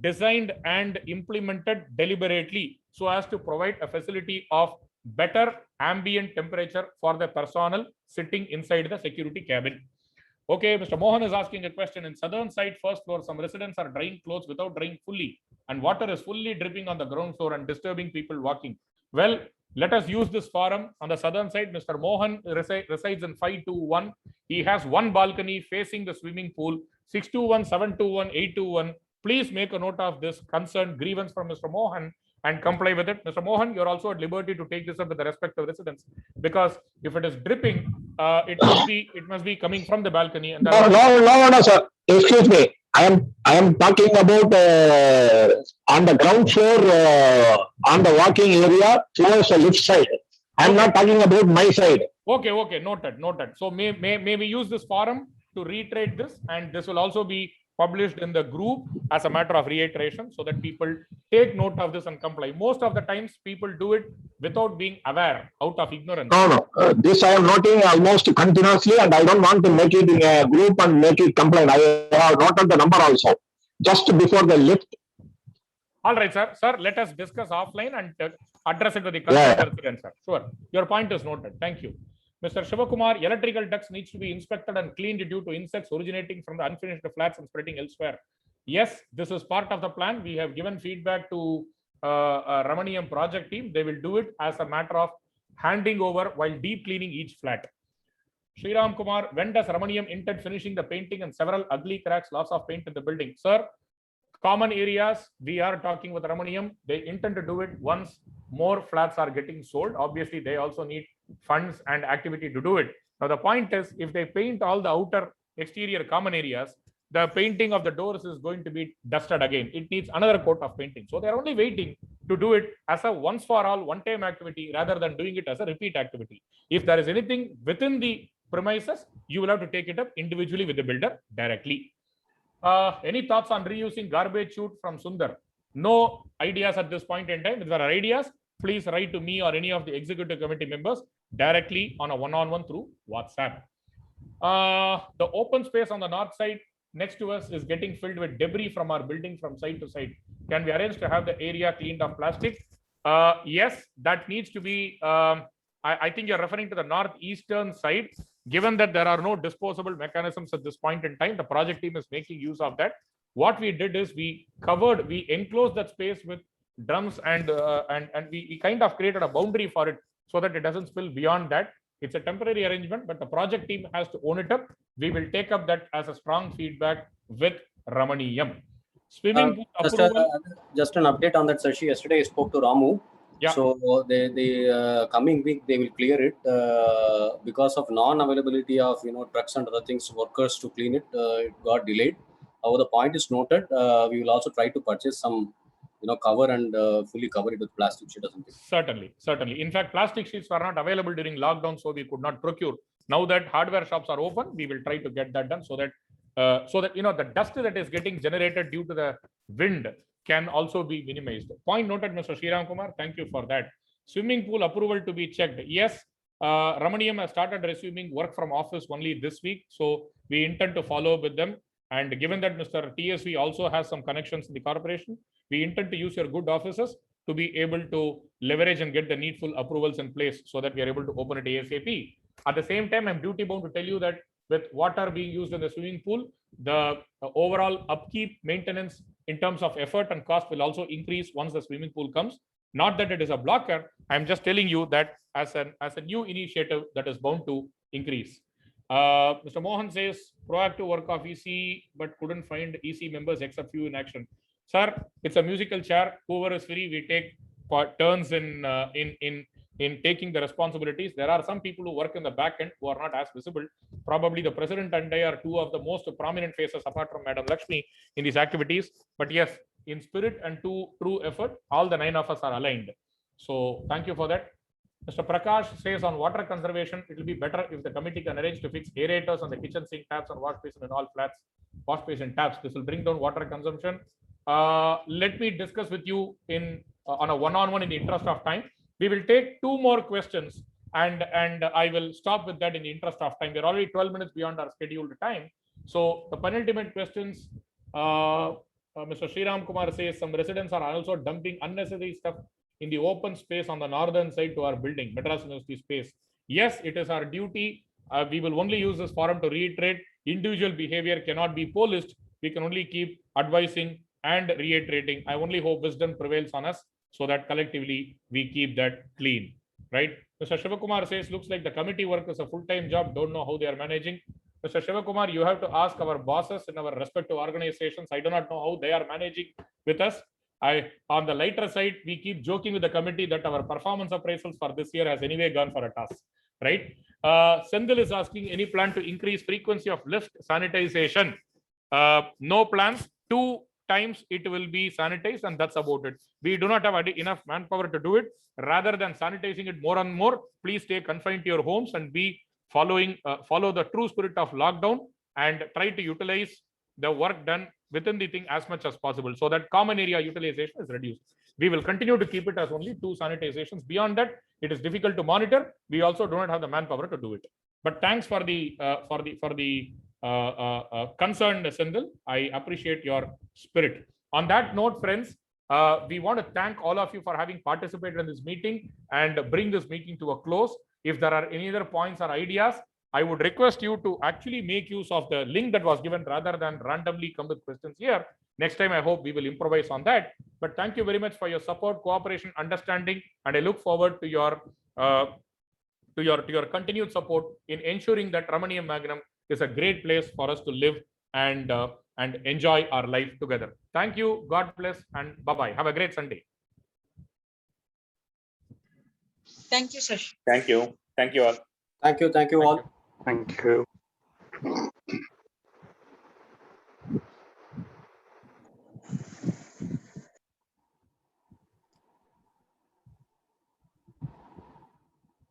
designed and implemented deliberately so as to provide a facility of better ambient temperature for the personnel sitting inside the security cabin. Okay, Mr. Mohan is asking a question. In southern side, first floor, some residents are drying clothes without drying fully, and water is fully dripping on the ground floor and disturbing people walking. Well, let us use this forum. On the southern side, Mr. Mohan resides in 521. He has 1 balcony facing the swimming pool. 621, 721, 821. Please make a note of this concern grievance from Mr. Mohan and comply with it. Mr. Mohan, you're also at liberty to take this up with the respective residents, because if it is dripping, it must be coming from the balcony. And no, sir. Excuse me. I am talking about on the ground floor, on the walking area towards the left side. I am not talking about my side. Okay, noted. So may we use this forum to reiterate this, and this will also be published in the group as a matter of reiteration so that people take note of this and comply. Most of the times people do it without being aware, out of ignorance. No. This I am noting almost continuously, and I don't want to make it in a group and make it complaint. I have noted the number also, just before the lift. All right, sir. Sir, let us discuss offline and address it with the residents, sir. Sure. Your point is noted. Thank you. Mr. Shivakumar, electrical ducts needs to be inspected and cleaned due to insects originating from the unfinished flats and spreading elsewhere. Yes, this is part of the plan. We have given feedback to Ramaniam project team. They will do it as a matter of handing over while deep cleaning each flat. Sriram Kumar, when does Ramaniam intend finishing the painting and several ugly cracks, loss of paint in the building? Sir, common areas, we are talking with Ramaniam. They intend to do it once more flats are getting sold. Obviously, they also need funds and activity to do it. Now, the point is, if they paint all the outer exterior common areas, the painting of the doors is going to be dusted again. It needs another coat of painting. So they're only waiting to do it as a once for all, one-time activity rather than doing it as a repeat activity. If there is anything within the premises, you will have to take it up individually with the builder directly. Any thoughts on reusing garbage chute from Sundar? No ideas at this point in time. If there are ideas, please write to me or any of the executive committee members directly on a one-on-one through WhatsApp. The open space on the north side next to us is getting filled with debris from our building from side to side. Can we arrange to have the area cleaned of plastic? Yes, that needs to be, I think you're referring to the northeastern side. Given that there are no disposable mechanisms at this point in time, the project team is making use of that. What we did is we enclosed that space with drums and we kind of created a boundary for it so that it doesn't spill beyond that. It's a temporary arrangement, but the project team has to own it up. We will take up that as a strong feedback with Ramaniyam. Swimming pool approval. Just an update on that, Sashi. Yesterday I spoke to Ramu. Yeah. So the coming week they will clear it because of non-availability of trucks and other things, workers to clean it. It got delayed. However, the point is noted. We will also try to purchase some cover and fully cover it with plastic sheet or something. Certainly. In fact, plastic sheets were not available during lockdown, so we could not procure. Now that hardware shops are open, we will try to get that done so that the dust that is getting generated due to the wind can also be minimized. Point noted, Mr. Sriram Kumar. Thank you for that. Swimming pool approval to be checked. Yes, Ramaniyam has started resuming work from office only this week, so we intend to follow up with them. And given that Mr. TSV also has some connections in the corporation, we intend to use your good offices to be able to leverage and get the needful approvals in place so that we are able to open it ASAP. At the same time, I'm duty bound to tell you that with water being used in the swimming pool, the overall upkeep, maintenance in terms of effort and cost will also increase once the swimming pool comes. Not that it is a blocker. I'm just telling you that as a new initiative that is bound to increase. Mr. Mohan says proactive work of EC, but couldn't find EC members except few in action. Sir, it's a musical chair. Whoever is free, we take turns in taking the responsibilities. There are some people who work in the back end who are not as visible. Probably the president and I are two of the most prominent faces apart from Madam Lakshmi in these activities. But yes, in spirit and true effort, all the 9 of us are aligned. So thank you for that. Mr. Prakash says on water conservation, it will be better if the committee can arrange to fix aerators on the kitchen sink taps and wash basin in all flats, wash basin taps. This will bring down water consumption. Let me discuss with you on a one-on-one in the interest of time. We will take 2 more questions and I will stop with that in the interest of time. We're already 12 minutes beyond our scheduled time. So the penultimate questions, Mr. Sriram Kumar says some residents are also dumping unnecessary stuff in the open space on the northern side to our building, Madras University space. Yes, it is our duty. We will only use this forum to reiterate individual behavior cannot be policed. We can only keep advising and reiterating. I only hope wisdom prevails on us so that collectively we keep that clean, right? Mr. Shivakumar says, looks like the committee work is a full-time job. Don't know how they are managing. Mr. Shivakumar, you have to ask our bosses in our respective organizations. I do not know how they are managing with us. On the lighter side, we keep joking with the committee that our performance appraisals for this year has anyway gone for a toss, right? Sendil is asking, any plan to increase frequency of lift sanitization? No plans. 2 times it will be sanitized and that's about it. We do not have enough manpower to do it. Rather than sanitizing it more and more, please stay confined to your homes and be follow the true spirit of lockdown and try to utilize the work done within the thing as much as possible so that common area utilization is reduced. We will continue to keep it as only 2 sanitizations. Beyond that, it is difficult to monitor. We also do not have the manpower to do it. But thanks for the concern, Sendil. I appreciate your spirit. On that note, friends, we want to thank all of you for having participated in this meeting and bring this meeting to a close. If there are any other points or ideas, I would request you to actually make use of the link that was given rather than randomly come with questions here. Next time, I hope we will improvise on that. But thank you very much for your support, cooperation, understanding, and I look forward to your continued support in ensuring that Ramaniyam Magnum is a great place for us to live and enjoy our life together. Thank you. God bless and bye-bye. Have a great Sunday. Thank you, Sashi. Thank you. Thank you all. Thank you all. Thank you.